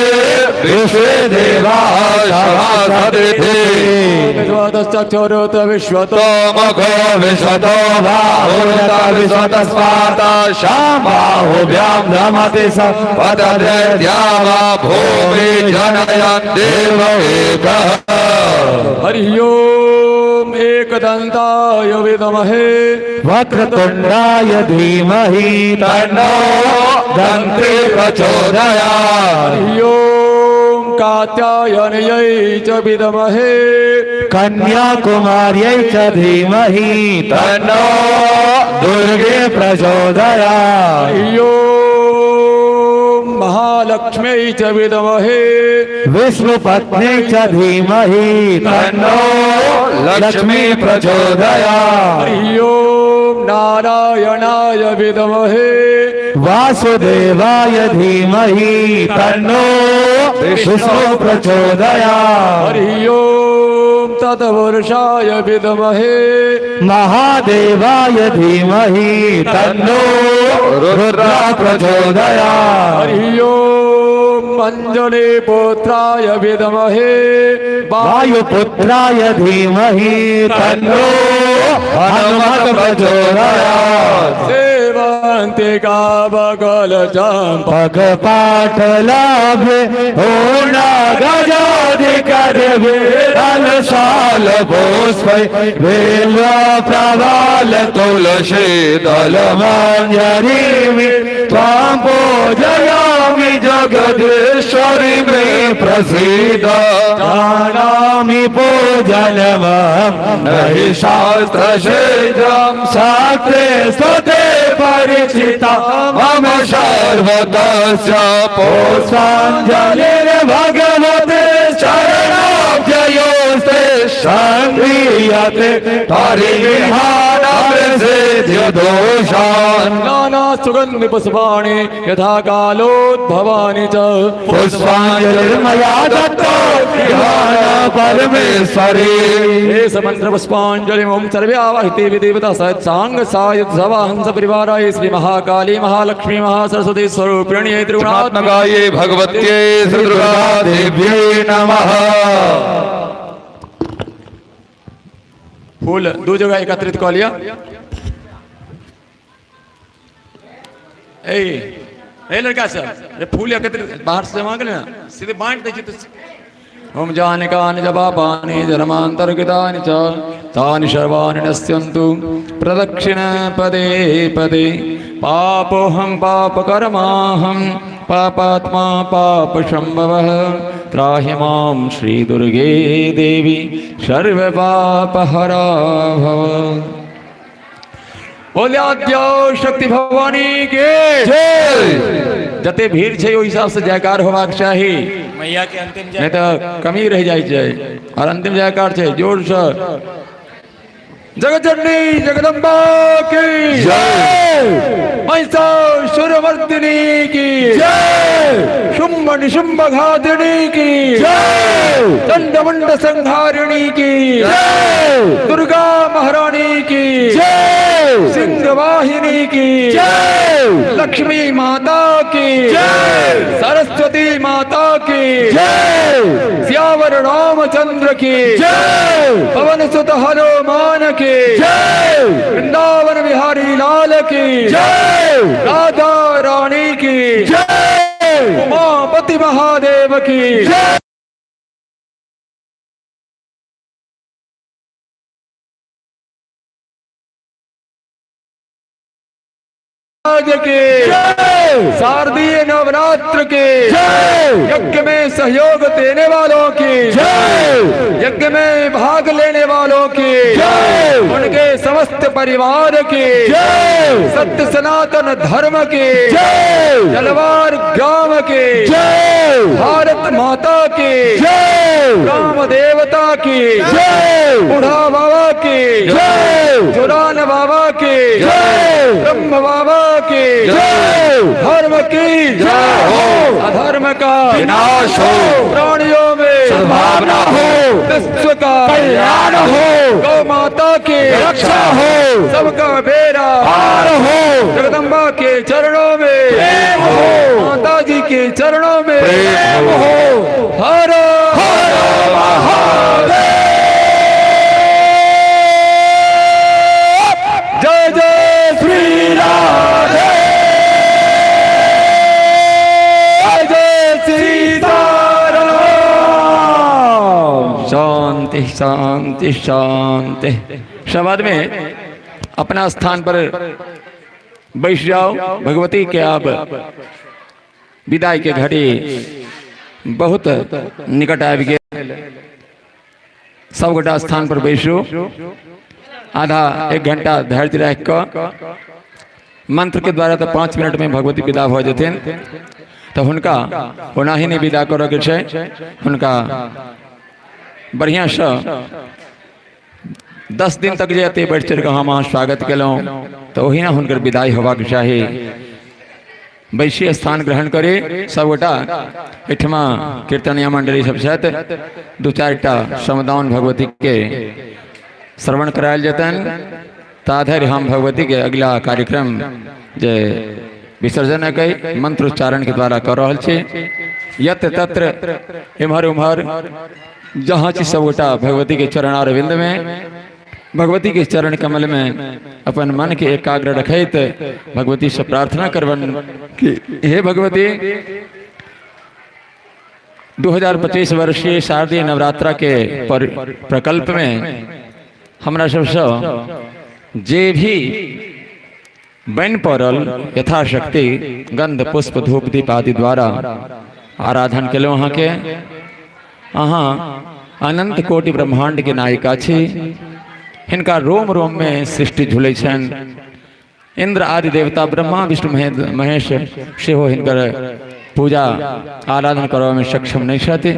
विश्वे देवाः सभासदिते चक्षुरुत विश्वतो मुखो विश्वतो बाहुरुत विश्वतस्मात् शाम्बाहुभ्यां रमति सपतद्या भूमि जनयन् देव एकः हरि ओम एकदन्ताय विद्महे वक्रतुण्डाय धीमहि तन्नो दन्ति प्रचोदयात् हरि ओम कात्यायन्यै च विद्महे कन्याकुमार्यै च धीमहि तन्नो दुर्गे प्रचोदयात् हरि ओम महालक्ष्म्यै च विद्महे विष्णुपत्न्यै च धीमहि तन्नो लक्ष्मी प्रचोदयात् हरि ओम नारायणाय विद्महे वासुदेवाय धीमहि तन्नो विष्णु प्रचोदयात् हरि ओम तत्पुरुषाय विद्महे महादेवाय धीमहि तन्नो रुद्र प्रचोदयात् हरि ओम अंजलि पुत्राय विद्महे वायुपुत्राय धीमहि तन्नो हनुमत् प्रचोदयात् सेवन्तिका बगल चंपक पगपाठलाभे पूर्ण गजाधिकर्वे अलशाल पुष्पै बेल्व प्रवाल तुलसी दलमञ्जरीमि त्वां पूजयामि जगदीश्वरि मे प्रसीद जानामि पूजनमं नहि शास्त्रशेषं शास्त्रे स्तुते परिचिता मम सर्वतस्य पुष्पाञ्जलिर्भगवते शरणाब्जयोस्ते सङ्क्रियते परिविहानप्रसिद्ध्यदोषान् नाना सुगन्धि पुष्पाणि यथा कालोद्भवानि च पुष्पाञ्जलिर्मया दत्तो ध्यान परमेश्वरी हे समन्त्र पुष्पाञ्जलि ओम सर्वे आवाहिते विदेवता सहित सांग सायुध सभा हंस परिवाराय श्री महाकाली महालक्ष्मी महासरस्वती स्वरूपिण्यै त्रिगुणात्मकायै भगवत्यै श्री दुर्गा देव्यै नमः। फूल दो जगह एकत्रित कर लिया। ए लड़का सब अरे फूल एकत्रित बाहर से मांग लेना सीधे बांट दीजिए तो ओम जानिकानि जपापानि धर्मान्तर्गतानि च तानि सर्वाणि नश्यन्तु प्रदक्षिण पदे पदे पापोऽहं पापकर्माहं पापात्मा पापसम्भवः त्राहि मां श्रीदुर्गे देवी सर्वपापहरा भव। बोलिया शक्ति भवानी के जते भीड़ छे ओहि हिसाब से जयकार होबाक चाही मैया के अंतिम नहीं तो कमी रह जाए छै और अंतिम जयकार छे जोर से जगत जननी जगदम्बा की जय। महिषासुरमर्दिनी की जय, शुंभ निशुंभ घातिनी की जय, चंडमुंड संहारिणी की जय, दुर्गा महारानी की जय, सिंह वाहिनी की जय, लक्ष्मी माता की जय, सरस्वती माता की जय, सियावर रामचंद्र की जय, पवन सुत हनुमान की जय, वृंदावन बिहारी लाल की जय, राधा रानी की जय, उमापति महादेव की जय। के शारदीय नवरात्र के यज्ञ में सहयोग देने वालों की यज्ञ में भाग लेने वालों की उनके समस्त परिवार की सत्य सनातन धर्म के जलवार ग्राम के भारत माता की राम देवता की बुढ़ा बाबा की जुरान बाबा की ब्रह्म बाबा की धर्म की जय हो, अधर्म का विनाश हो, प्राणियों में सद्भावना हो, विश्व का कल्याण हो, गौ माता की रक्षा हो, सबका बेड़ा पार हो, जगदम्बा के चरणों में प्रेम हो, माता जी के चरणों में प्रेम हो। हर हर महादेव, जय जय श्री राधे, शांति शांति शांति। शब्द में अपना स्थान पर बैठ जाओ। भगवती के आप विदाई के घड़ी बहुत निकट आ गए। सब गोटा स्थान पर बैठो। आधा एक घंटा धैर्य रख कर मंत्र के द्वारा तो 5 मिनट में भगवती विदा हो जाते, तो उनका होना ही नहीं विदा करो के छै। उनका बढ़िया से 10 दिन तक जे बैठ चढ़ के हम स्वागत केलहुँ, तो वही ना हुनकर विदाई होबाक चाही। वैश्य स्थान ग्रहण करे। सबगोटा एठमा कीर्तनिया मंडली सब छथि, 2-4टा समदान भगवती के श्रवण करायल जतन। ताधर हम भगवती के अगला कार्यक्रम जे विसर्जन के मंत्रोच्चारण के द्वारा कर रहा छे। यत्र तत्र इम्हर उम्हर जहाँ चीज सबगोटा भगवती के चरणार विंद में, भगवती के चरण कमल में अपन मन के एकाग्र रखैत भगवती से प्रार्थना करवन कि हे भगवती, 2025 वर्षीय शारदीय नवरात्रा के प्रकल्प में हमरा सबसे जे भी बन पड़ल यथाशक्ति गंध पुष्प धूप दीप आदि द्वारा आराधन केलहुँ। अहाँ के अहाँ अनंत कोटि ब्रह्मांड के नायिका छी। हिनका रोम रोम में सृष्टि झूले छन। इंद्र आदि देवता ब्रह्मा विष्णु महेश सेहो हिनकर पूजा आराधन करवा में सक्षम नहीं छथि।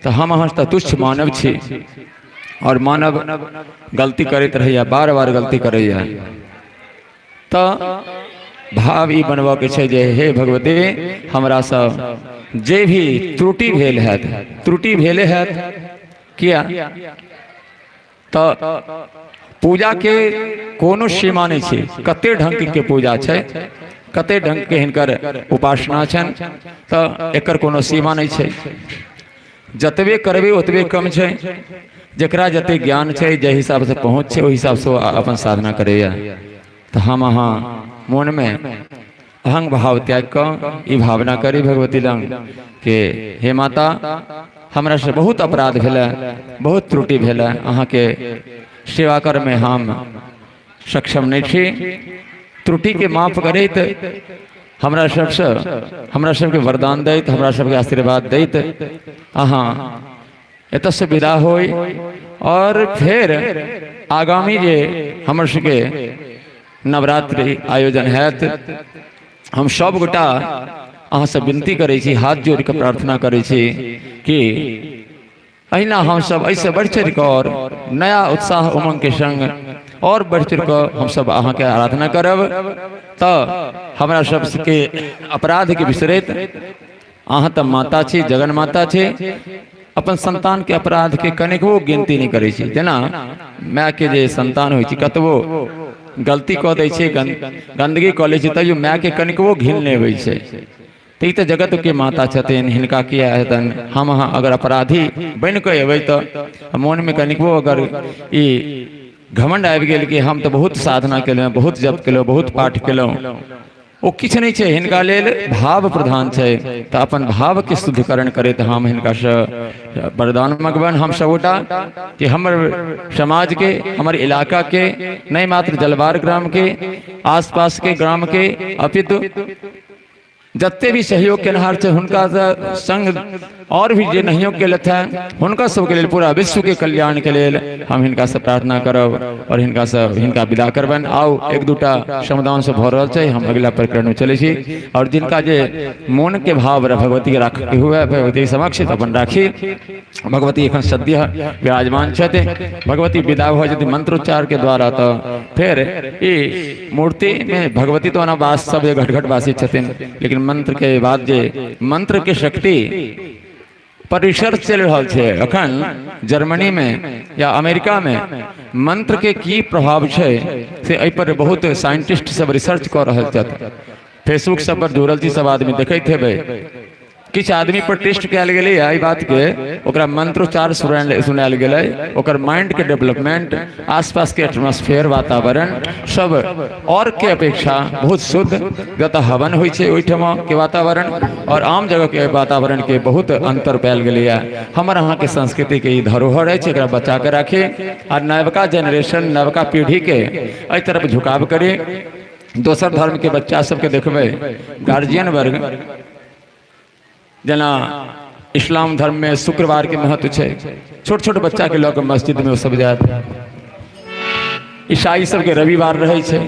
तो हम अहाँ तो तुच्छ मानव छी, और मानव गलती करते रहैया, बार बार गलती करैया। तो भाव ई बनबा के छै जे हे भगवती, हमरा सब जे भी त्रुटि भेल है, त्रुटि भेले है किया, तो पूजा के कोनो सीमा नहीं छै। कते ढंग के पूजा छै, कते ढंग के हिनकर उपासना छन, तो एकर कोनो सीमा नहीं छै। जतबे करबे ओतबे कम छै। जकरा जते ज्ञान छै, जे हिसाब से पहुँच छै, ओहि हिसाब से अपन साधना करैया। तो हम अहाँ मन में अहंग भाव त्याग कर ई भावना करी भगवती लंग के हे माता, हमरा से बहुत अपराध भेलै, बहुत त्रुटि भेलै। अहाँ के सेवा कर में हम सक्षम नहीं छी। त्रुटि के माफ करैत हमरा सबके वरदान दैत, हमरा सबके आशीर्वाद दैत अहाँ एत से विदा होई। और फिर आगामी जे हमर सबके नवरात्रि आयोजन हैत, हम सब गोटा अहाँ से विनती करै छी, हाथ जोड़ के प्रार्थना करै छी कि अहिना हम सब ऐसे बढ़ चढ़ कर नया उत्साह उमंग के संग और बढ़ चढ़ कर हम सब अहाँ के आराधना करब तो हमरा सबके अपराध के बिसरैत अहाँ तऽ माता छी, जगन माता छी, अपन संतान के अपराध के कनिको गिनती नहीं करै छी। जेना माय के जे संतान होइ छै कतबो गलती कऽ दै छै, गंदगी कऽ लै छै, तैयो माय के कनिको घिन नहि होइ छै। तो ये जगत के माता छथिन, हिनका किया हेतन हम अहाँ अगर अपराधी बन के अबै तो मन में कनिको अगर ई घमंड आबि गेल कि हम तो बहुत साधना केलहुँ, बहुत जप केलहुँ, बहुत पाठ केलहुँ, वो किछ नहीं है। हिनका लेल भाव प्रधान है। तो अपन भाव के शुद्धिकरण करे तो हम हिनका से वरदान मगबन हम सबोटा कि हमर समाज के, हमारे इलाका के, नहीं मात्र जलवार ग्राम के, आसपास के ग्राम के, अपितु जत्ते भी सहयोग केनहार छे हुनका संग और भी जे नहियो केलथ है हुनका सबके लेल, पूरा विश्व के कल्याण के लेल हम हिनका से प्रार्थना करब और हिनका विदा करबन। आओ एक दूटा समाधान से भर रहल छै, हम अगला प्रकरण में चले छी। और जिनका जे मन के भाव भगवती के राखे हुए भगवती समक्ष अपन राखी। भगवती एखन सद्य विराजमान छथि, भगवती विदा भ जेती मंत्रोच्चार के द्वारा। तो फिर ई मूर्ति में भगवती तो अनावास सब घट घट वासी छथिन, लेकिन मंत्र के बाद जे मंत्र के शक्ति पर रिसर्च चल रहा है अखन जर्मनी में या अमेरिका में मंत्र के की प्रभाव है से एहि पर बहुत साइंटिस्ट सब रिसर्च कर रहे छथि। फेसबुक सब पर जुड़ल छी, सब आदमी देखैत हेबै। किछ आदमी पर टेस्ट कयल गेलै एहि बात के, ओकरा मंत्रोच्चार सुनायल गेलै, ओकर माइंड के डेवलपमेंट, आसपास के एटमॉस्फेयर, वातावरण सब और के अपेक्षा बहुत शुद्ध, जतऽ हवन होइ छै ओहिठाम के वातावरण और आम जगह के वातावरण के बहुत अंतर पायल गेलै। हमर अहाँ के संस्कृति के ई धरोहर है, एकरा बचा के राखे और नवका जनरेशन, नवका पीढ़ी के एहि तरफ झुकाव करे। दोसर धर्म के बच्चा सबके देखबै, गार्जियन वर्ग, जना इस्लाम धर्म में शुक्रवार के महत्व है, छोट छोट बच्चा के लग मस्जिद में वो सब जात। ईसाई सब के रविवार रहे छै,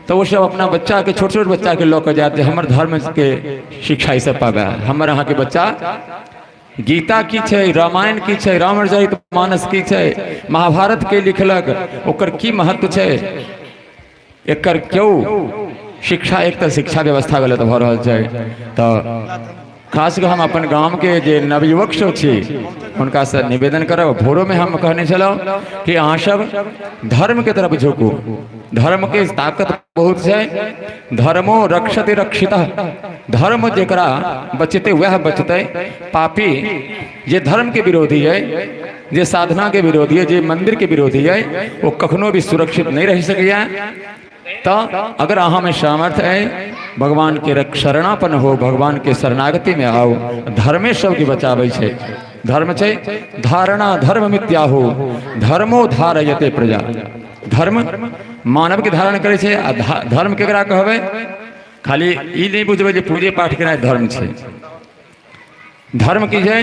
तो वो सब अपना बच्चा के, छोट छोट बच्चा के लग जाते, हमर धर्म के शिक्षा ई सब पावे। हमर अहाँ के बच्चा गीता की छै, रामायण की छै, रामचरित मानस की छै, महाभारत के लिखलक, ओकर की महत्व छै, एकर क्यों शिक्षा, एक तो शिक्षा व्यवस्था गलत भ रहल छै। तो खास कर हम अपन गांव के जे नवयुवक सब छी हुनका से निवेदन करब। भोरो में हम कहने छलहुँ कि अहाँ सब धर्म के तरफ झुकू, धर्म के ताकत बहुत है, धर्मो रक्षते रक्षिता, धर्म जेकरा बचते वह बचते। पापी जे धर्म के विरोधी है, जे साधना के विरोधी है, जे मंदिर के विरोधी है, वो कखनो भी सुरक्षित नहीं रह सकिया। तो अगर अहाँ में सामर्थ्य है, भगवान के शरणापन हो, भगवान के शरणागति में आओ, धर्मे सबके बचाबै छै। धर्म छै धारणा धर्म मिथ्या हो, धर्मो धारयते प्रजा। धर्म मानव के धारण करे छै, धर्म केकरा कहबै? खाली ई नहीं बुझबै जे पूजे पाठ केनाइ धर्म छै। धर्म की छै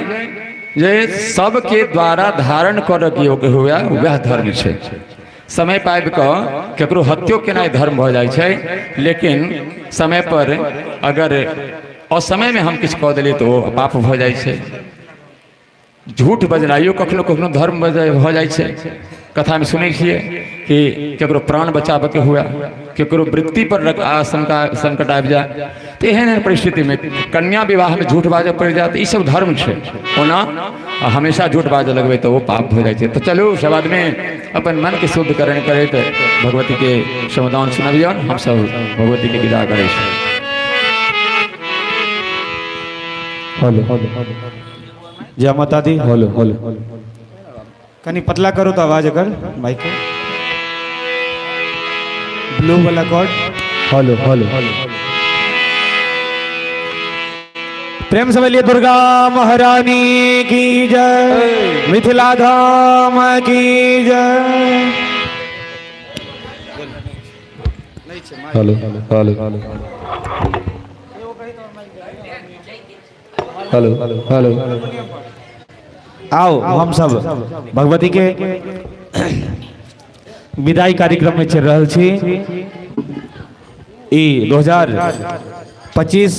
जे सबके द्वारा धारण करऽ के योग्य हुए, वह धर्म छै। समय पाबि कऽ केकरो हत्यो केनाइ धर्म भऽ जाइ छै, लेकिन समय पर अगर असमय में हम किछु कऽ देलियै तो ओ पाप भऽ जाइ छै। झूठ बजनाइयो कखनो कखनो धर्म भऽ जाइ छै। कथा में सुनै छियै कि केकरो प्राण बचाबऽ के हुए, केकरो वृत्ति पर संकट आबि जाए, तो एहन परिस्थिति में कन्या विवाह में झूठ बाजऽ पड़ि जाए, तो ई सब धर्म छै। ओना हमेशा झूठ बाजऽ लगबै तो वो पाप हो जाइ छै। तो चलू सब आदमी अपन मन के शुद्धिकरण करैत भगवती के समाधान सुनबियौन। हम सब भगवती के विदा करै छी। हेलो जय माता दी। हेलो हेलो कनी पतला करो तो आवाज अगर माइक को। ब्लू वाला कॉर्ड। हेलो हेलो प्रेम से बोलिए दुर्गा महारानी की जय, मिथिला धाम की जय। हेलो हेलो हेलो हेलो आओ हम सब भगवती के विदाई कार्यक्रम में चल रहा छी। ई 2025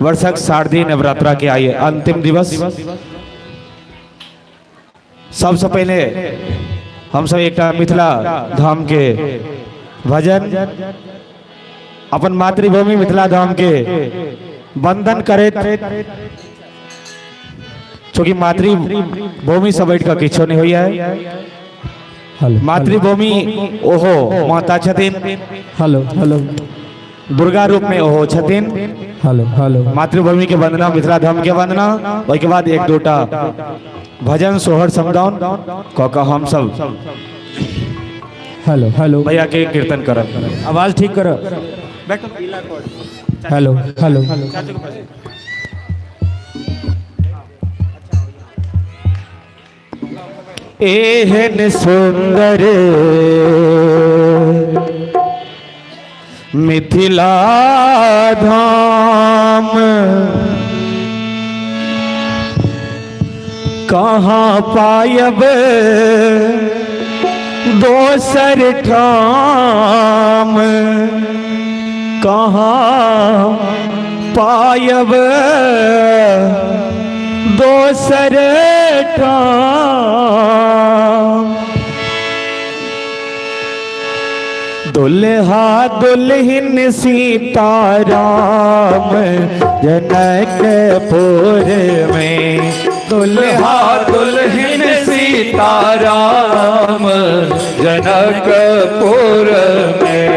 वर्षक शारदीय नवरात्रा के आइए अंतिम दिवस। सबसे पहले हम सब एक मिथिला धाम के भजन अपन मातृभूमि मिथिला धाम के वंदन करे, चूँकि मातृभूमि से बैठ कर किछो नहीं हुई है। मातृभूमि ओहो माता छथिन, हेलो हेलो दुर्गा रूप में ओहो छथिन। हेलो हेलो मातृभूमि के वंदना, मिथिला धाम के वंदना, उसके बाद एक दूटा भजन सोहर समदाउन कऽ हम सब हेलो हेलो भैया के कीर्तन करब। आवाज ठीक करो। हेलो हेलो एहन सुंदर मिथिला धाम कहाँ पायब दोसर ठाम, कहाँ पायब दोसर ठाम। दुल्हा दुल्हन सीताराम जनकपुर में, दुल्हा दुल्हन सीताराम जनकपुर में।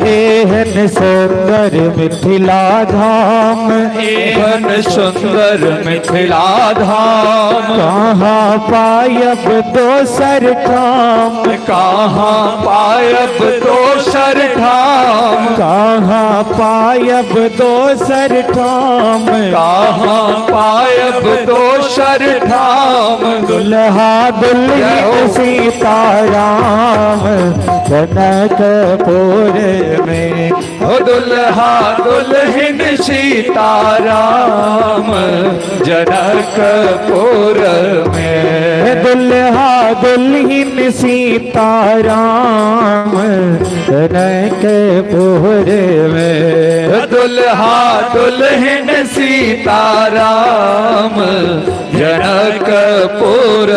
एहन सुंदर मिथिला धाम, एहन सुंदर मिथिला धाम कहाँ पायब दोसर ठाम, कहाँ पायब दोसर ठाम, कहाँ पायब दोसर ठाम, कहाँ पायब दोसर ठाम। दुल्हा दुल्हन सीताराम जनकपुर में, ओ दुल्हा दुल्हन सीताराम जनकपुर में। दुल्हा दुल्हन सीताराम जनकपुर में, दुल्हा दुल्हन सीताराम जनकपुर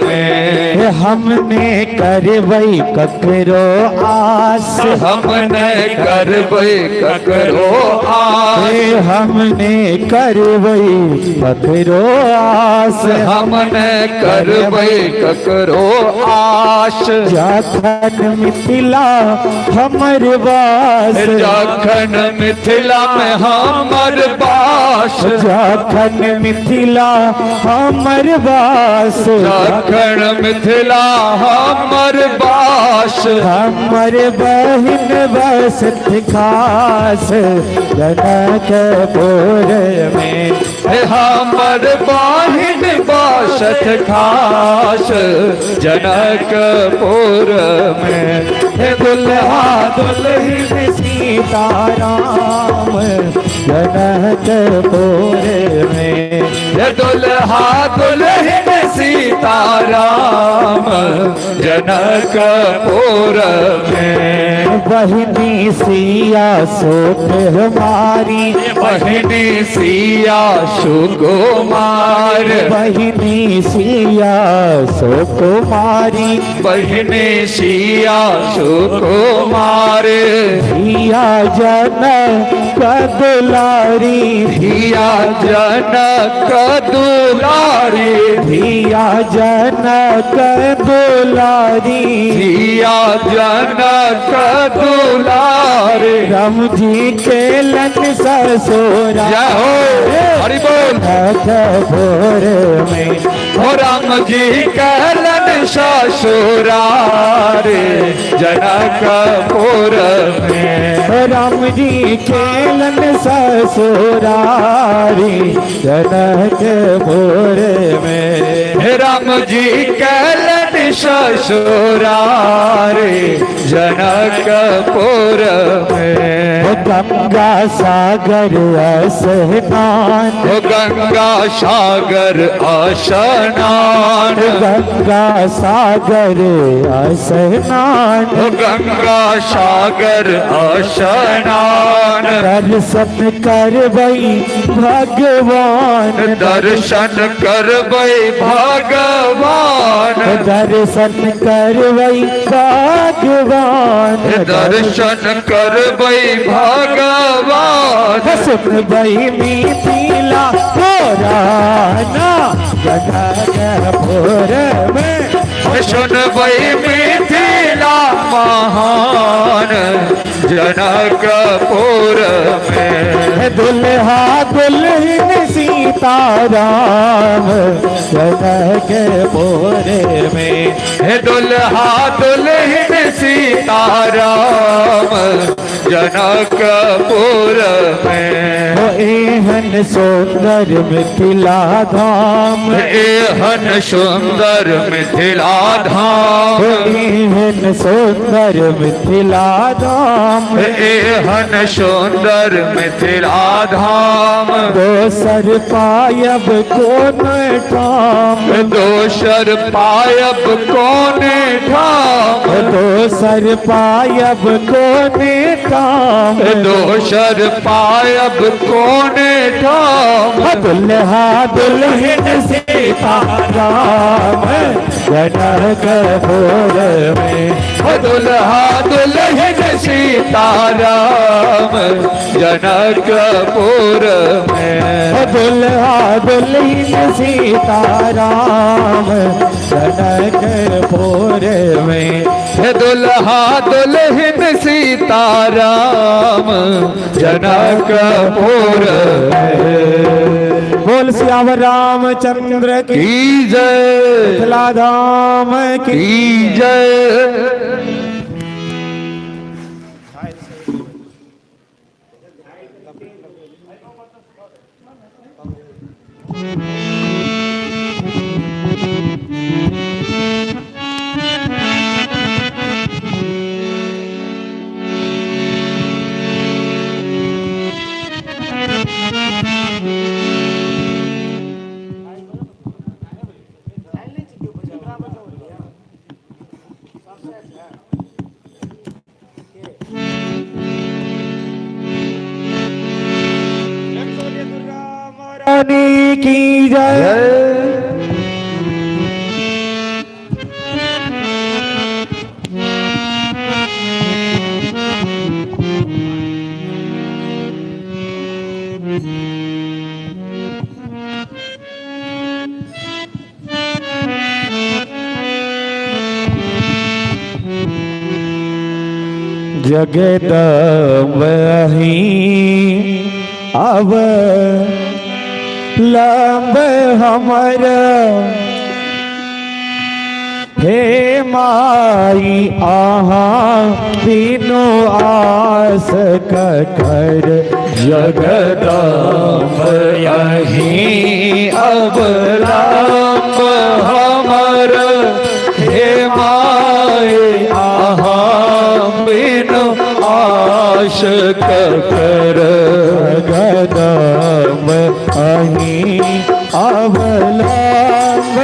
में। हमने करवई ककरो आस, हमने करवई ककरो आस, हमने करवई ककरो आस, हमने करवई ककरो आस। जखन मिथिला हमर बास, जखन मिथिला में हमर बास, जखन मिथिला हमर बास, जखन मिथिला हमर बास। हमर बहिन बसत खास जनकपुर में, हमर बहिन बसत खास जनकपुर में। दुल्हा दुल्हन सीताराम जनकपुर में, दुल्हा दुल्हन सीताराम जनकपुर में। बहिनी सिया सुकुमारी, बहिनी सिया सुकुमार, बहिनी सिया सुकुमारी, बहिनी सिया सुकुमार। धिया जनक दुलारी, धिया जनक दुलारी, धिया जनक दुलारी, धिया जनक दुलारी। राम जी के लन ससुरा, हरि बोल जनकपुर में, हो राम जी के लन ससुरार जनकपुर में। राम जी के लन ससुरारी जनकपुर में, राम जी के लन ससुरारी जनकपुर में। गंगा सागर स्नान, हो गंगा सागर स्नान, गंगा सागर स्नान, हो गंगा सागर स्नान, दर्शन करबई भगवान, दर्शन करबै भगवान, दर्शन करबई भगवान, दर्शन करबै भगवान, सुनबई मिथिला पुराना जनकपुर में, सुनबै मिथिला महान जनकपुर में, दुल्हा दुल्हन सीताराम जनकपुर में, दुल्हा दुल्हन सीताराम जनकपुर में, एहन सुंदर मिथिला धाम, एहन सुंदर मिथिला धाम, एहन सुंदर मिथिला धाम, एहन सुंदर मिथिला धाम, दोसर पायब कोन ठाम, दोसर पायब कोने ठाम, दोसर पायब कोन ठाम, दोसर पायब कोने ठाम, दुल्हा दुल्हन सीताराम जनकपुर में, दुल्हा दुल्हन सीताराम जनकपुर में, दुल्हा दुल्हन सीताराम जनकपुर में, दुल्हा दुल्हन सीताराम जनकपुर में। बोल सियावर रामचंद्र की जय, मिथिला धाम की जय। रानी की जय। जगदम्बहि अब लंब हमर हे माई आहाँ बिनु आस ककर जगदम्ब यहीं अब लंब हमर हे माई आहाँ बिनु आस ककर जगदम्ब अहीं अब लंब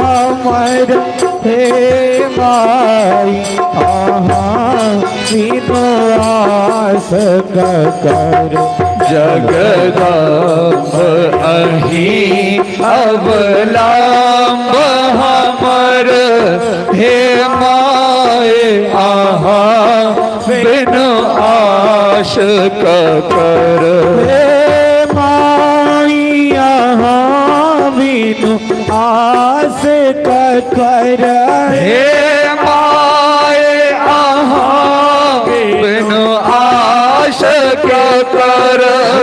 हमर हे माई आहाँ बिनु आस ककर जगदम्ब अहीं अब लंब हमर हे माए आहाँ बिनु आस ककर हे माई आहाँ बिनु आस ककर हे माए आहाँ बिनु आस ककर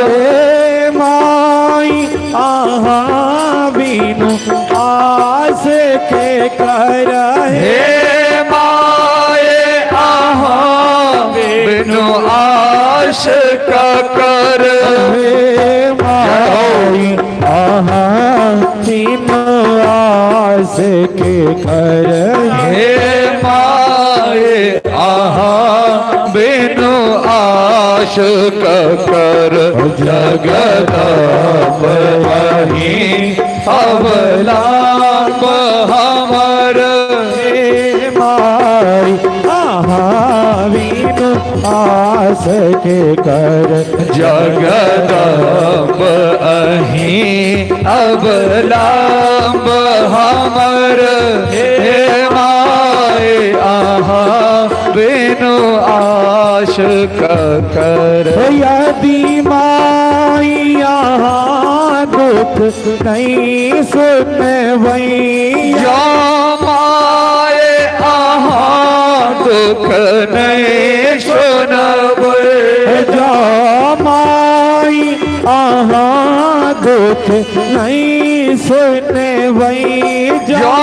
हे माई आहाँ बिनु आस के कर हे माए आहाँ बिनु आस ककर हे माई आहाँ बिनु आस के कर हे माए आहाँ बिनु आस आश कर जगदम्ब वही अवलंब हमर हे माई आहा वीनु आस के कर जगदम्ब अही अवलंब हमर हे माई आहा बिनु आश कर यदि माई यहाँ दुख नहीं सुनवैया माए आहा दुख नहीं सुनबै जो माई आहाँ दुख नहीं सुनवैया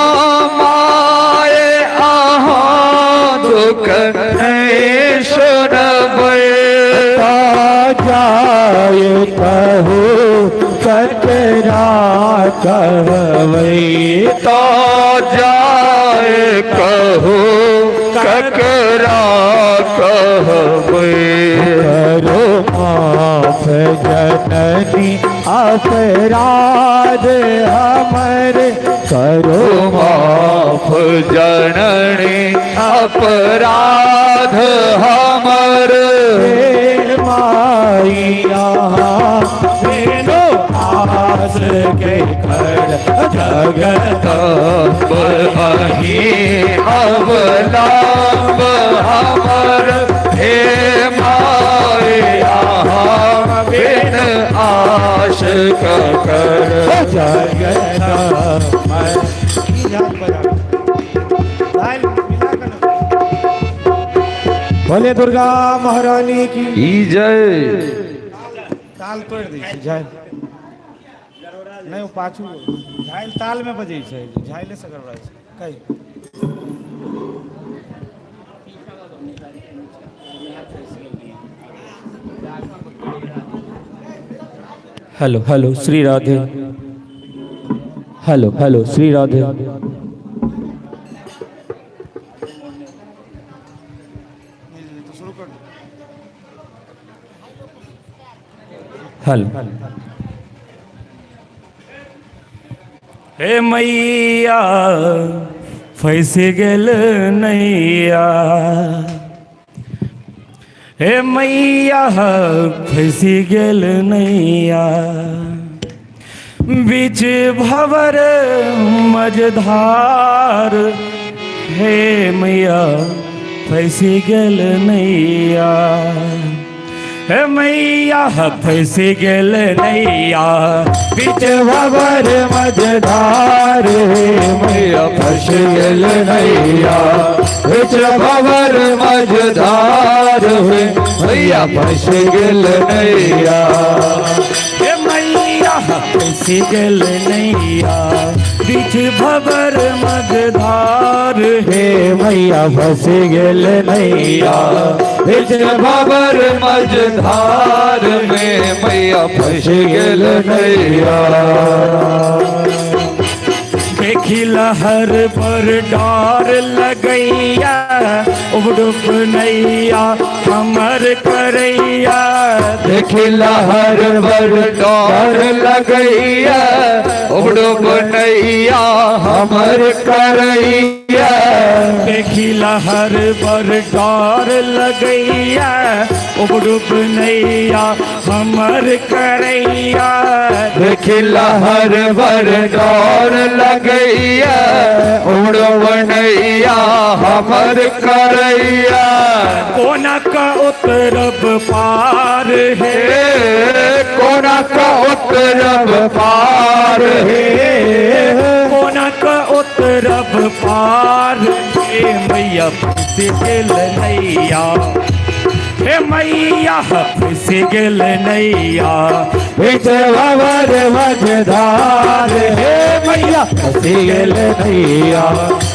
माए आहा दुख नहीं सुनबै जाए कहो कतरा कहवई तो जाए कहो ककरा कहबै करो माफ जननी अपराध हमर करो माफ जननी अपराध हमर हे माइया बेनो आस के कर जगत अही अवलंब हमर हे माया बिन आश कर जगत बोले दुर्गा महारानी की जय ताल तोड़ दी झाइल नहीं पाछू झाइल ताल में बजे छै झाइले से गड़बड़ा छै कई hello hello Shri Radhe hello hello Shri Radhe hello हे मैया फंस गेल नैया हे मैया फंस गेल नैया बीच भवर मझधार हे मैया फंस गेल नैया हे मैया फंस गेल नैया बीच भवर मझधार मैया फंस गेल नैया बिच भवर मझधार मैया फंस गेल नैया हे मैया फंस गेल नैया बीच भवर मझधार हे मैया फंस गेल नैया बिच भवर मझधार में मैया फंस गेल नैया देखी लहर पर डार लगैया उबडुब नैया हमर करैया देखी लहर पर डार लगैया उबडुब नैया हमर करैया देखी लहर पर डार लगैया उबडुब नैया हमर करैया देखी लहर पर डार लगैया उबडुब नैया हमर करैया कोना का उतरब पार है कोना का उतरब पार है कोना का उतरब पार हे मैया फंस गेल नैया हे मैया फंस गेल नैया बिच भवर मझधार हे मैया फंस गेल नैया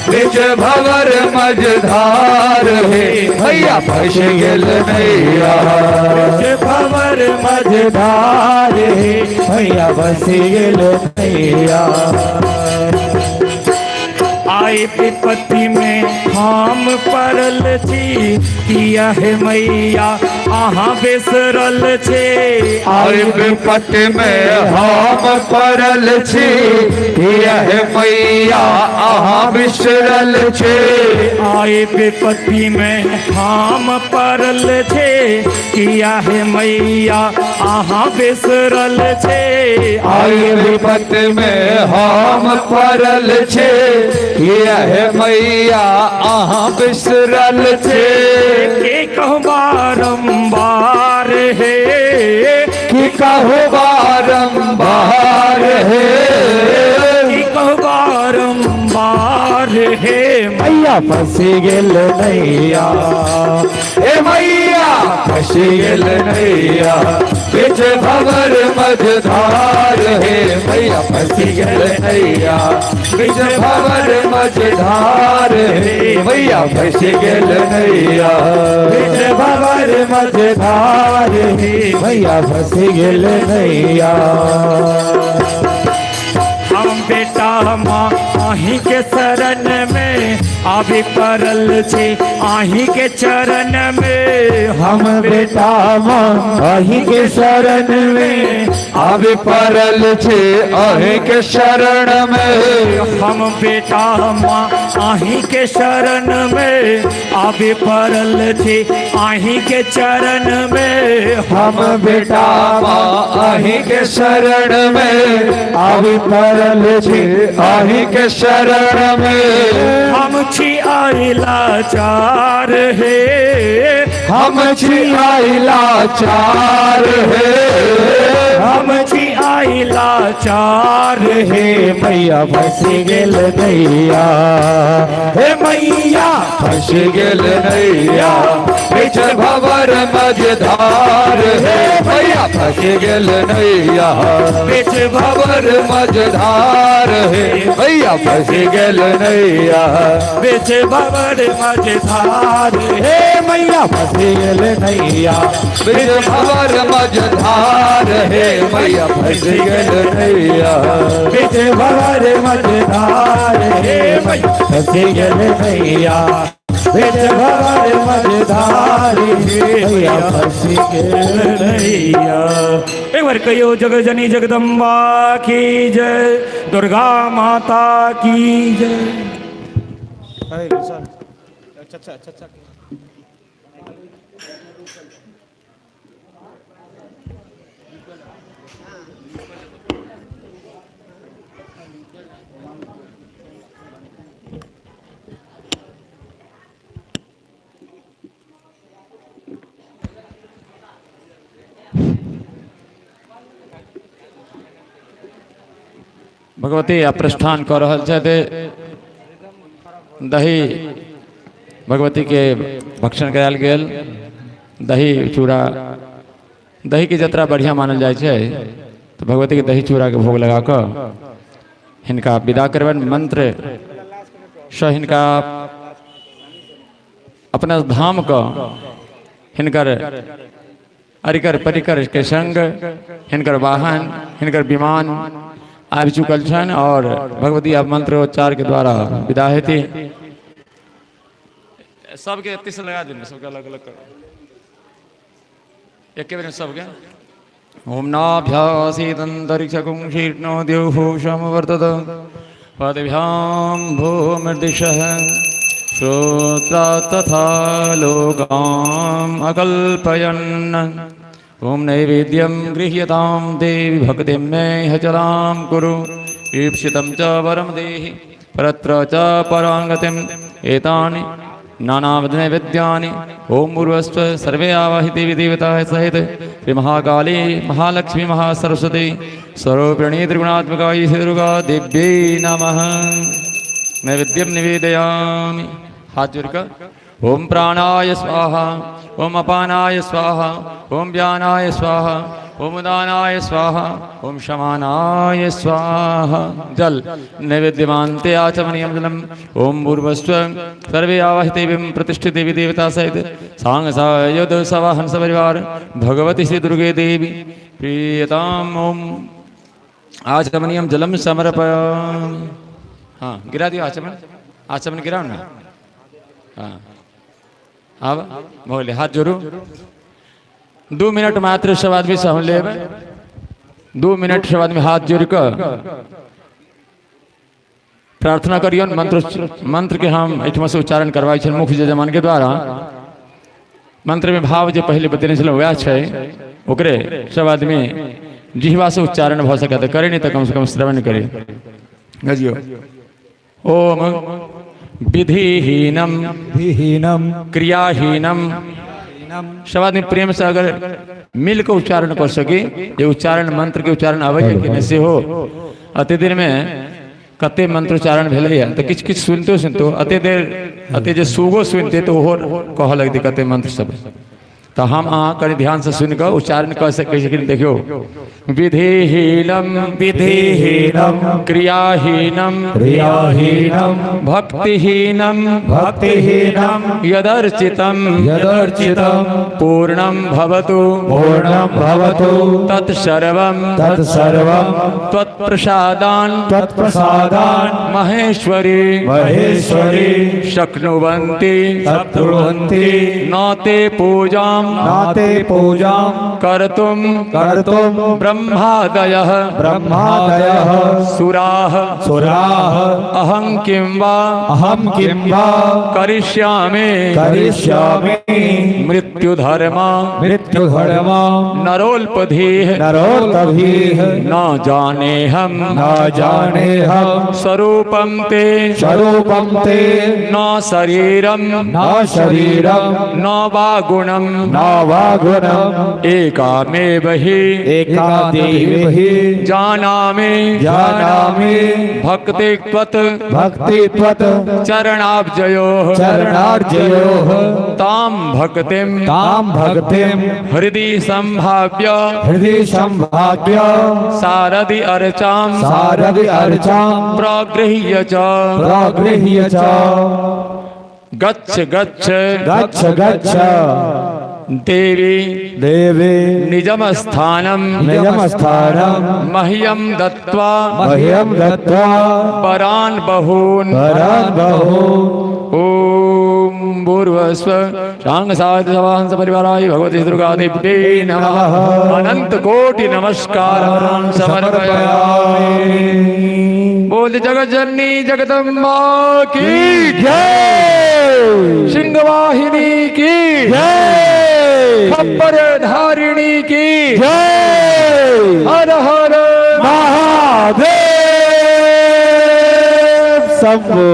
बिच भवर मझधार है भैया फंस गेल नैया बिच भवर मझधार हे मैया फंस गेल नैया आई विपत्ति में हम पड़ल छी किया है मैया अहाँ बिसरल छे आय विपत्ति में हम पड़ल छी यह मैया अहाँ बिसरल छे आए विपत्ति में हम पड़ल छे किया है मैया अहाँ बिसरल छे आय विपत्ति में हम पड़ल छे यह मैया अहाँ बिसरल छे के कहूँ बारंबार है कि कहू बारंबार है की कहूँ बारंबार है मैया फंसी गेल नैया ए मैया फंसी गेल नैया बीच भंवर मझधार है मैया फंसी गेल नैया बीच भंवर मझधार है मैया फंसी गेल नैया बीच भंवर मझधार है मैया फंसी गेल नैया हम बेटा माँ आही के शरण में अभी पड़ल छे आही के चरण में हम बेटा माँ अही के शरण में अब पड़ल छे अहि के शरण में हम बेटा माँ आही के शरण में अभी पड़ल छे आही के चरण में हम बेटा माँ अहि के शरण में अब पड़ल छे अहि के शरण में हम छी आइला चार है हम छी आइला चार है हम छी आइला चार हे मैया फंसी गेल नैया हे मैया फंस गेल नैया बीच भंवर मझधार है मैया फंस गेल नैया बीच भंवर मझधार है मैया फंस गेल नैया बेच भंवर मझधार हे मैया फंसी गेल नैया बीच भंवर मझधार है मैया फंस गेल नैया बीच भंवर मझधार हे मैया फंसी गेल नैया बीच भंवर मझधार हे मैया फंसी गेल नैया एक बार कहियो जगजनी जगदम्बा की जय दुर्गा माता की जय चाचा भगवती प्रस्थान कर रहल छथि दही भगवती के भक्षण करायल गेल दही चूड़ा दही की जतरा बढ़िया मानल जाय छै तो भगवती के दही चूड़ा के भोग लगा कऽ हिनका विदा करबनि मंत्र सँ हिनका अपना धाम के हिनकर अरिकर परिकर के संग हिनकर वाहन हिनकर विमान आबि चुकल छन और भगवती अब मंत्रोच्चार के द्वारा विदा हेती सबके 33 लगा दिन सबके अलग अलग करो एक बेर सबके ओम नाभ्यासीदंतरिक्षकुं शीर्णो द्यौभूषमवर्तत पदभ्यां भूमिर्दिशः श्रोत्रा तथा लोकाम् अकल्पयन् ओम नैवेद्यं गृह्यतां देवी भक्तिं मे हचरां कुरु ईप्सितं च वरं देहि परत्र च पराङ्गतिम् एतानि नानाविध नैवेद्यानि ओम पूर्वस्व सर्वे आवाहिति विदेवताः सहित श्री महाकाली महालक्ष्मी महासरस्वती स्वरूपिणी त्रिगुणात्मकायै श्री दुर्गा देव्यै नमः नैवेद्यं निवेदयामि हाथ जोड़कर ओम प्राणाय स्वाहा ओम अपानाय स्वाहा ओम व्यानाय स्वाहा ओम उदानाय स्वाहा ओम शमानाय स्वाहा जल नैवेद्यमान्ते आचमनीयं जलम् ओम पूर्वस्व सर्वे आवाहिते प्रतिष्ठित देवी देवता सहित सांग सायुध सवाहन सपरिवार भगवती श्री दुर्गे देवी प्रियताम ओम आचमनीयं जलम समर्पयामि। हाँ गिरा दियो आचमन आचमन गिराओ ना। हाँ अब बोले हाथ जोड़ो 2 मिनट मात्र सब आदमी सहन ले 2 मिनट सब आदमी हाथ जोड़ कर प्रार्थना करियो। मंत्र के हम एठमा से उच्चारण करवाई छे मुख्य जजमान के द्वारा। मंत्र में भाव जो पहले बतेने छल वह है ओकरे सब आदमी जिहवा से उच्चारण भ सके तो करे नहीं तो कम से कम श्रवण करे। गजियो ओम विधिहीनम विहीनम क्रियाहीनम। सब आदमी प्रेम से अगर मिल के उच्चारण कर सके ये उच्चारण मंत्र के उच्चारण आवे कि नहीं से हो। अति दिन में कते मंत्रोच्चारण भेल तो किछ किछ सुनते सुनते अति देर अति जो सुगो सुनते तो हो कह लगती कते मंत्र सब। तो हम कहीं ध्यान से सुन कर उच्चारण कर सके। देखियो विधिहीनम विधिहीनम क्रियाहीनम क्रियाहीनम भक्तिहीनम भक्तिहीनम यदर्चितम यदर्चितम पूर्णम भवतु पूर्णं भवतु तत्सर्वं तत्सर्वं त्वत्प्रसादान् तत्प्रसादान् महेश्वरी महेश्वरी शक्नुवन्ति तत्कुर्वन्ति न ते पूजां नाते पूजां कर्तुं कर्तुं ब्रह्मादयः ब्रह्मादयः सुराः सुराः अहं किं वा अहं किं वा करिष्यामि करिष्यामि मृत्युधर्म मृत्युधर्मा नरोल्पधीः नरोत्तभीः न जानेऽहं न जानेऽहं स्वरूपं ते स्वरूपं ते न शरीरं न शरीरं न वा गुणं न वा गुणम् एकामेव हि एकादेव हि जानामि जानामि भक्ति त्वत् भक्तित्वत् चरणाब्जयोः चरणार्जयोः तां भक्तिं तां भक्तिं हृदि संभाव्य हृदि संभाव्य सारदि अर्चां सारदि अर्चां प्रगृह्य च प्रगृह्य च गच्छ गच्छ गच्छ गच्छ देवी देवी निजम स्थानं निजमस्थानं मह्यं दत्त्वा मह्यं दत्त्वा परान् बहून् वरान् बहु ओम भूर्भुवस्व शांग साध सवाहंस परिवाराय भगवती दुर्गा देवी नमः। अनंत कोटि नमस्कार समर्पयामि। बोल जगत जननी जगदम्बा की जय सिंहवाहिनी की जय खप्पर धारिणी की जय हर हर महादेव शंभो।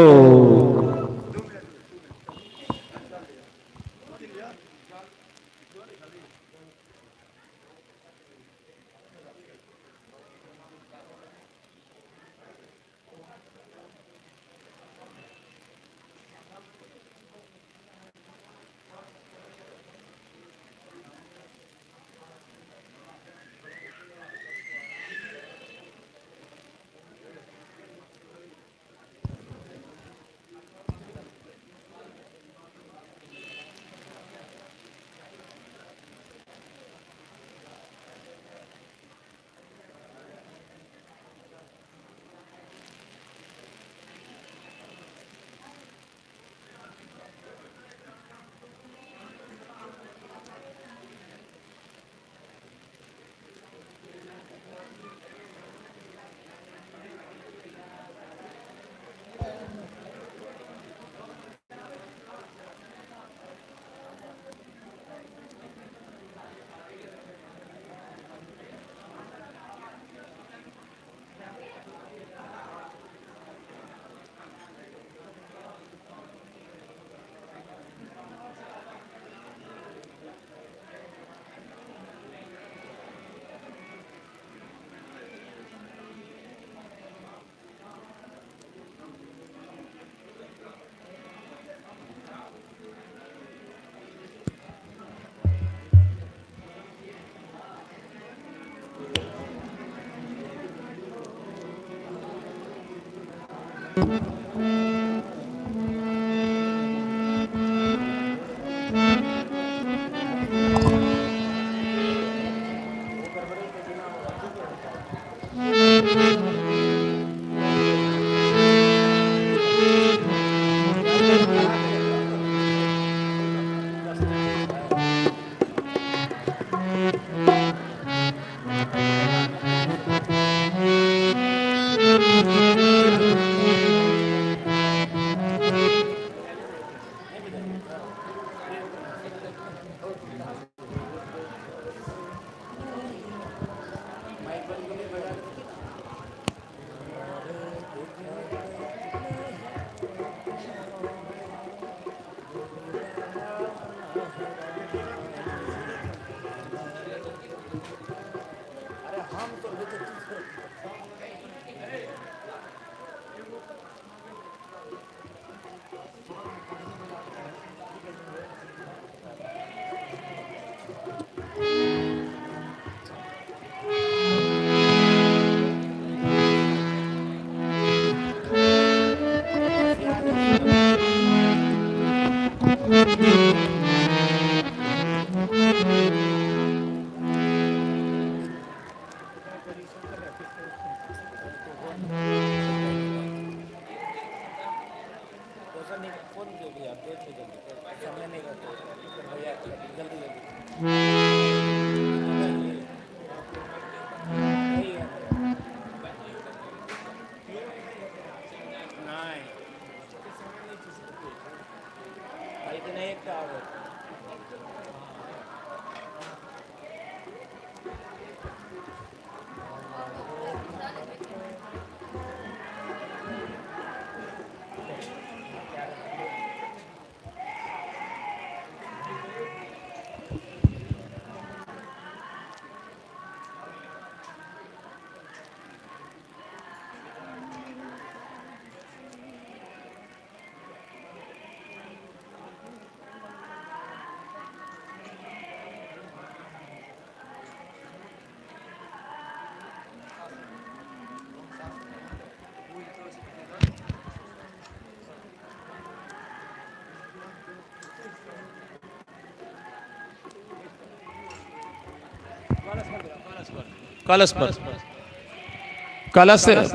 कलश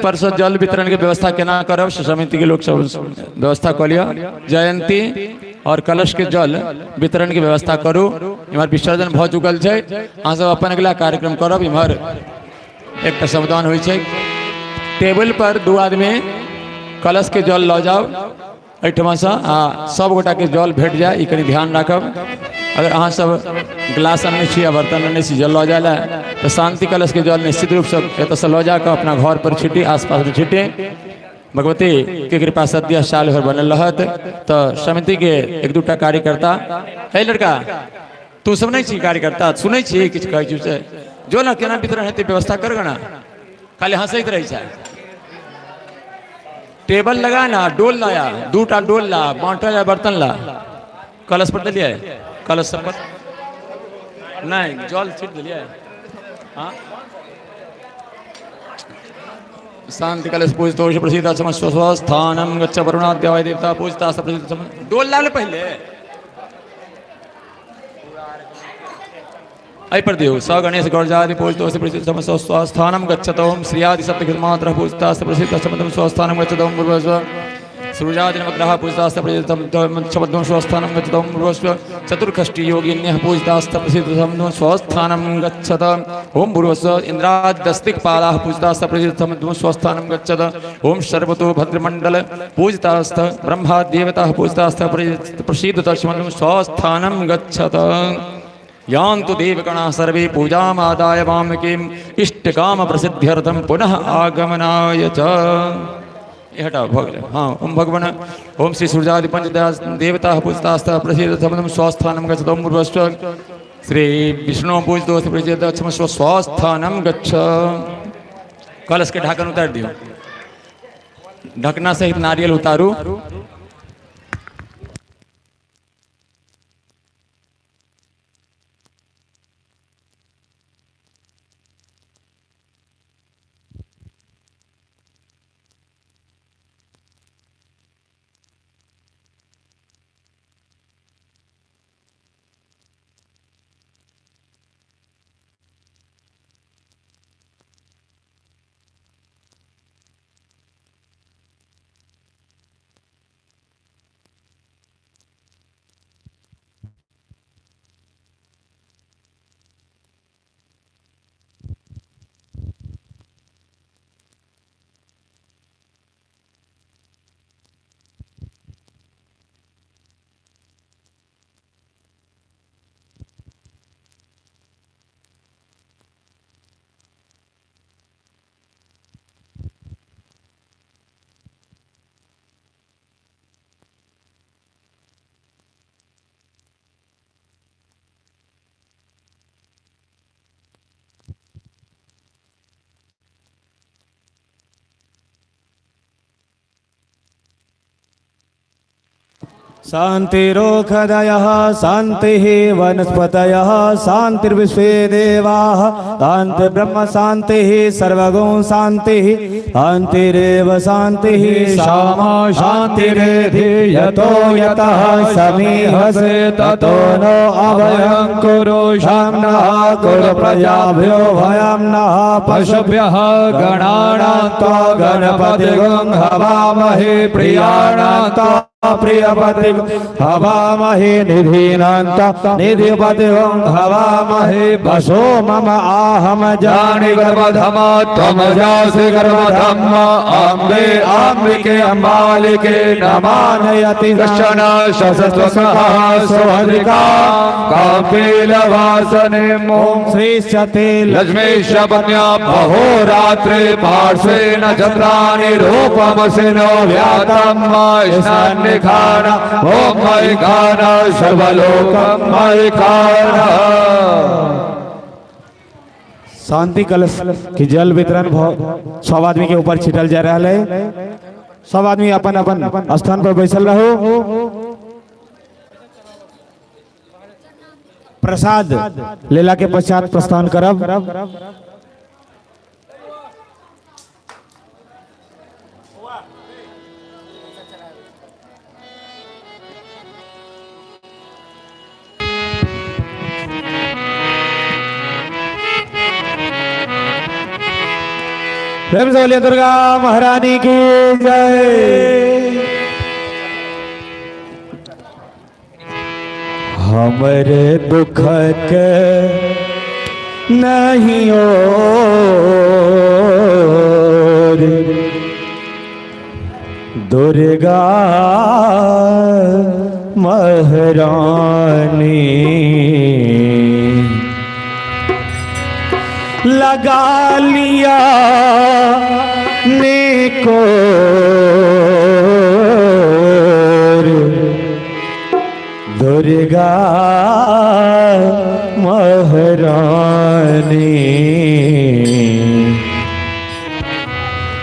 पर से जल वितरण के व्यवस्था केना करब से समिति के लोग सब व्यवस्था कर लिया। जयंती और कलश के जल वितरण के व्यवस्था करू। इम्हर विसर्जन भ चुकल है, अहाँ सब अपन अगला कार्यक्रम करब। इम्हर एक समाधान होइ छै, टेबल पर 2 आदमी कलश के जल लऽ जाओ एहिठमा से आ सब गोटा के जल भेट जाए, ई कनी ध्यान राखब। अगर अहाँ सब गिलास अनने छी या बर्तन अनने छी जल लऽ जाए ला, तो शांति कलश के जल निश्चित रूप से एतऽ से लऽ जाकर अपना घर पर छिटी, आसपास में छिटी। भगवती के कृपा से 10 साल भर बनल रहत। तो समिति के 1-2टा कार्यकर्ता, हे लड़का तू सब नहीं छी कार्यकर्ता, सुनै छी किछु कहै छी से जो ना केना वितरण हेतै व्यवस्था कर ना, खाली हंसैत रहै छै। टेबल लगा ना, डोल लाया, 2टा डोल ला, बांटल या बर्तन ला, कलश पर दिलिए, कलश सब पर नहीं जल छिट दिलिए। हाँ शांति कलश पूजतो प्रसिद्ध स्वस्थानम गच्छ वरुणाद्य देवता पूजता प्रसिद्ध। डोल ला ले पहले आई पर दियो। स गणेश गौरजादि पूजतो प्रसिद्ध स्वस्थानम गच्छतो श्रियादि सप्तकृतमात्र पूजता प्रसिद्ध समदम स्वस्थानम गच्छतो पूर्वस्व सूर्यादि नवग्रह पूजता प्रसिद्ध समदम स्वस्थानम गच्छतो पूर्वस्व चतुर्षष्टि योगिन्यः पूजता प्रसिद्ध समदम स्वस्थानम गच्छत ओम पूर्वस्व इंद्रादस्तिकपालाः पूजता प्रसिद्ध समदम स्वस्थानम गच्छत ओम सर्वतो भद्रमंडल पूजता ब्रह्मा देवताः पूजता प्रसिद्ध समदम स्वस्थानम गच्छत यान्तु देवगणाः सर्वे पूजामादाय वामकीम् इष्टकाम प्रसिद्ध्यर्थं पुनः आगमनाय च। हटा भगल। हाँ ओम भगवान ओम श्री सूर्यादि पंचदश देवताः पूजतास्तः प्रसिद्ध समदम स्वस्थानम गच्छत ओम पूर्वस्व श्री विष्णु पूजतो प्रसिद्ध स्वस्थानम गच्छ। कलश के ढक्कन उतार दियो, ढकना सहित नारियल उतारू। शान्तिरोषधयः शान्तिः वनस्पतयः शान्तिर्विश्वे देवाः शान्तिर्ब्रह्म शान्तिः सर्वगुण शान्तिः शान्तिरेव शान्तिः श्यामा शान्तिरेधि यतो यतः समीहसे ततो नो अभयं कुरु शाम्नः कुरु प्रजाभ्यो भयं नः पशुभ्यः गणानां त्वा गणपतिगं हवामहे प्रियाणां प्रियपति हवामहे निधीनान्त निधिपतिगं हवामहे वसो मम आहम जानि गर्भधम त्वं जासि गर्भधम अम्बे अम्बिके अम्बालिके नमानयति दर्शन शस्त्रसः सुभद्रिका कपिलवासने ओम श्रीश्चते लक्ष्मीश पत्न्या अहोरात्रे पार्श्वेन चन्द्राणि रूपमसिनो व्यातं स्नान्निखाना ओम मयिखाना सर्वलोकं मयिखाना। शांति कलश की जल वितरण सब आदमी के ऊपर छिटल जा रहा है। सब आदमी अपन अपन स्थान पर बैसल रहो। प्रसाद लेला के पश्चात प्रस्थान करब। प्रेम से बोलिए दुर्गा महारानी की जय। हमरे दुख के नहीं और दुर्गा महारानी लगा लिया नेको दुर्गा महारानी।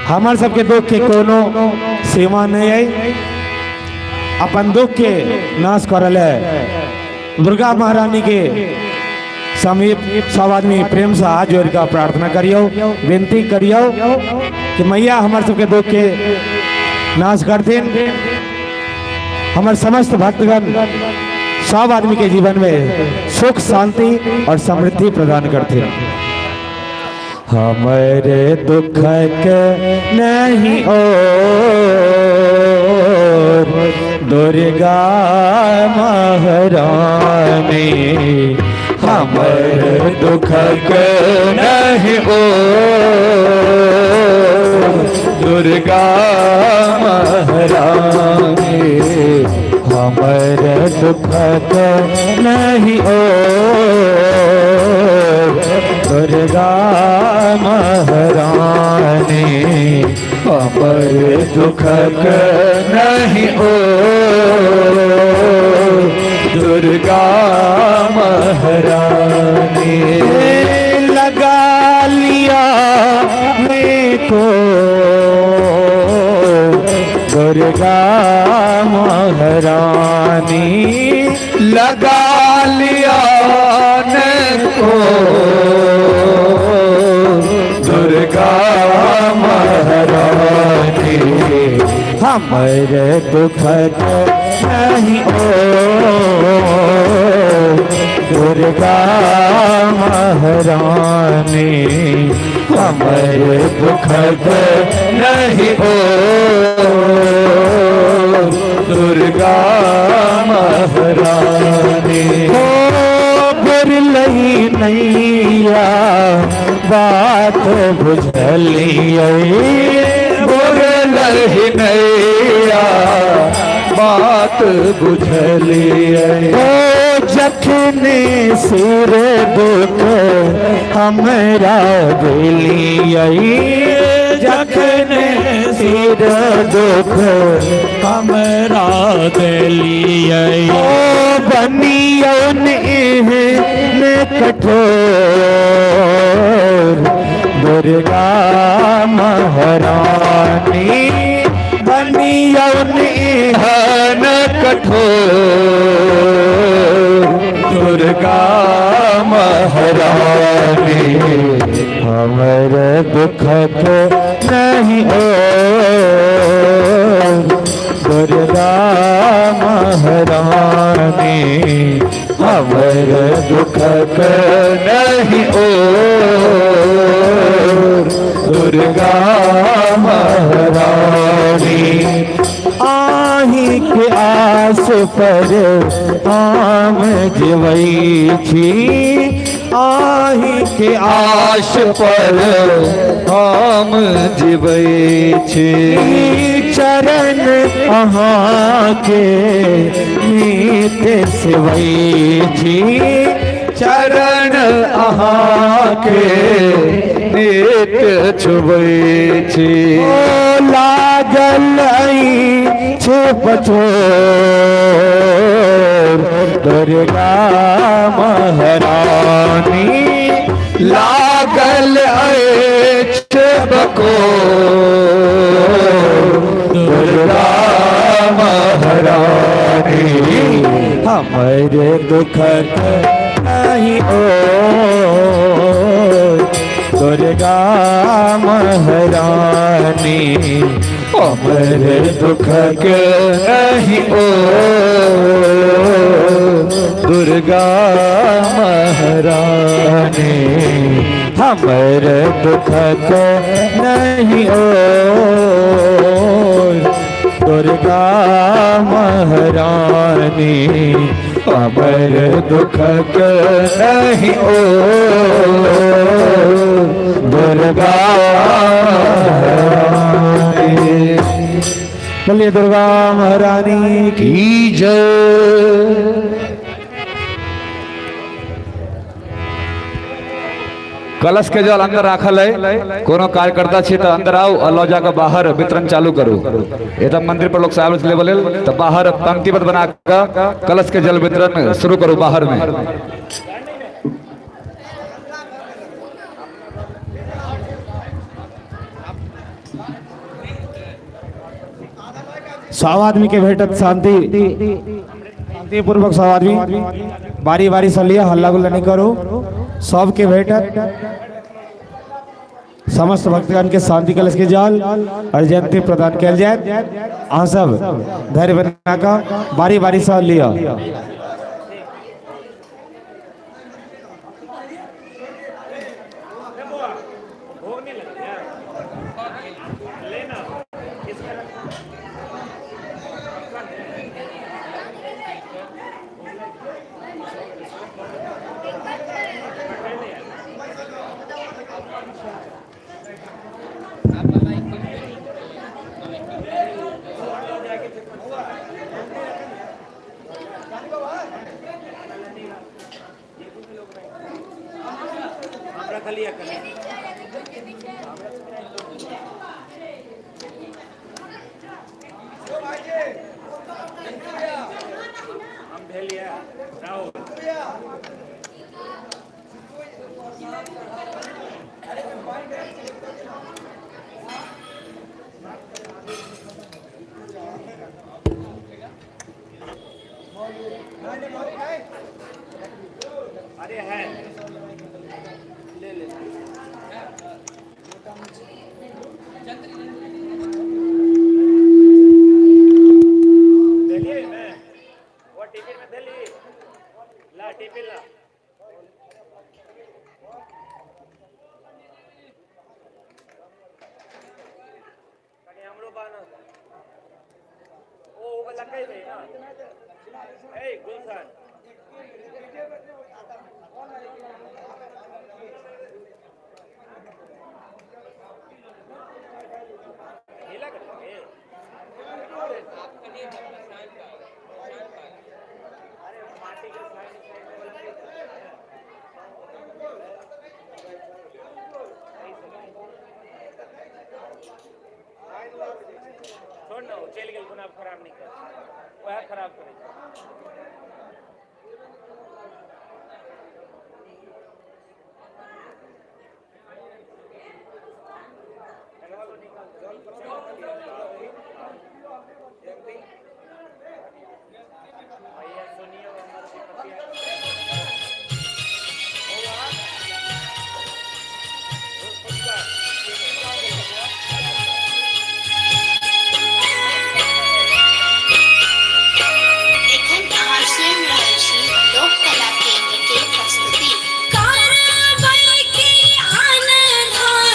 हमार सबके दुख के कोनो सीमा नहीं है। अपन दुख के नाश करल है दुर्गा महारानी के समीप सब आदमी प्रेम से हाथ जोड़ कर प्रार्थना करियो, विनती करियो कि मैया हमारे सबके दुख के नाश कर दें। हमारे समस्त भक्तगण सब आदमी के जीवन में सुख शांति और समृद्धि प्रदान करते हैं। हमारे दुख के नहीं और दुर्गा महारानी हमरे दुख के नहीं ओ दुर्गा महारानी। हमरे दुख के नहीं ओ दुर्गा महारानी। हमरे दुख के नहीं ओ दुर्गा महारानी। लगा लिया मेको दुर्गा महारानी। लगा लिया को दुर्गा महारानी। हमरे दुख नहीं ओ दुर्गा महारानी। हमरे दुख नहीं ओ दुर्गा महारानी। बुरलई नैया बात बुझलिए बुरलई नैया बात बुझलिए। जखने सिर दुख हमरा दिलिए जखने सिर दुख हमरा दिलिए। बनियो ने कठोर दुर्गा महारानी। बनियो ने कठोर दुर्गा महारानी हमारे दुख को नहीं दुर्गा महारानी हमारे दुख को नहीं दुर्गा महारानी आही के आस पर आम जीवई छी आही के आश पर हम जीवै छी चरण अहाँ के नीत सेवई छी चरण अहाँ के नित छुबै छी ओ लागल छे बचोर दुर्गा महारानी लागल अछि बकोर दुर्गा महारानी हमारे दुख नहीं दुर्गा महारानी हमारे दुख के नहीं दुर्गा महारानी हमारे दुख को नहीं दुर्गा महारानी हमारे दुख के नहीं दुर्गा महारानी। बोलिए दुर्गा महारानी की की जय। कलश के जल अंदर राखल है, कोनो कार्यकर्ता छी तो अंदर आओ और लौ जाकर बाहर वितरण चालू करू। एकदम मंदिर पर लोग से आवे लेवल तो बाहर पंक्तिबद्ध बना कर कलश के जल वितरण शुरू करू बाहर में। सब आदमी के भेटत शांतिपूर्वक सब आदमी बारी बारी से लिया हल्ला गुल्ला नहीं करो सबके भेटत समस्त भक्तगण के शांति कलश के जल और जयंती प्रदान किया जाए। अहाँ सब धैर्य बना कर बारी बारी से लिया। अरे है ले ले देखिए मैं वो टिफिन में दिल्ली ला टिफिन ला कहीं हमरो बाना ओ वाला कहीं नहीं ना ए गुलशन छोड़ ना चल गए खराब नहीं कर वह खराब करे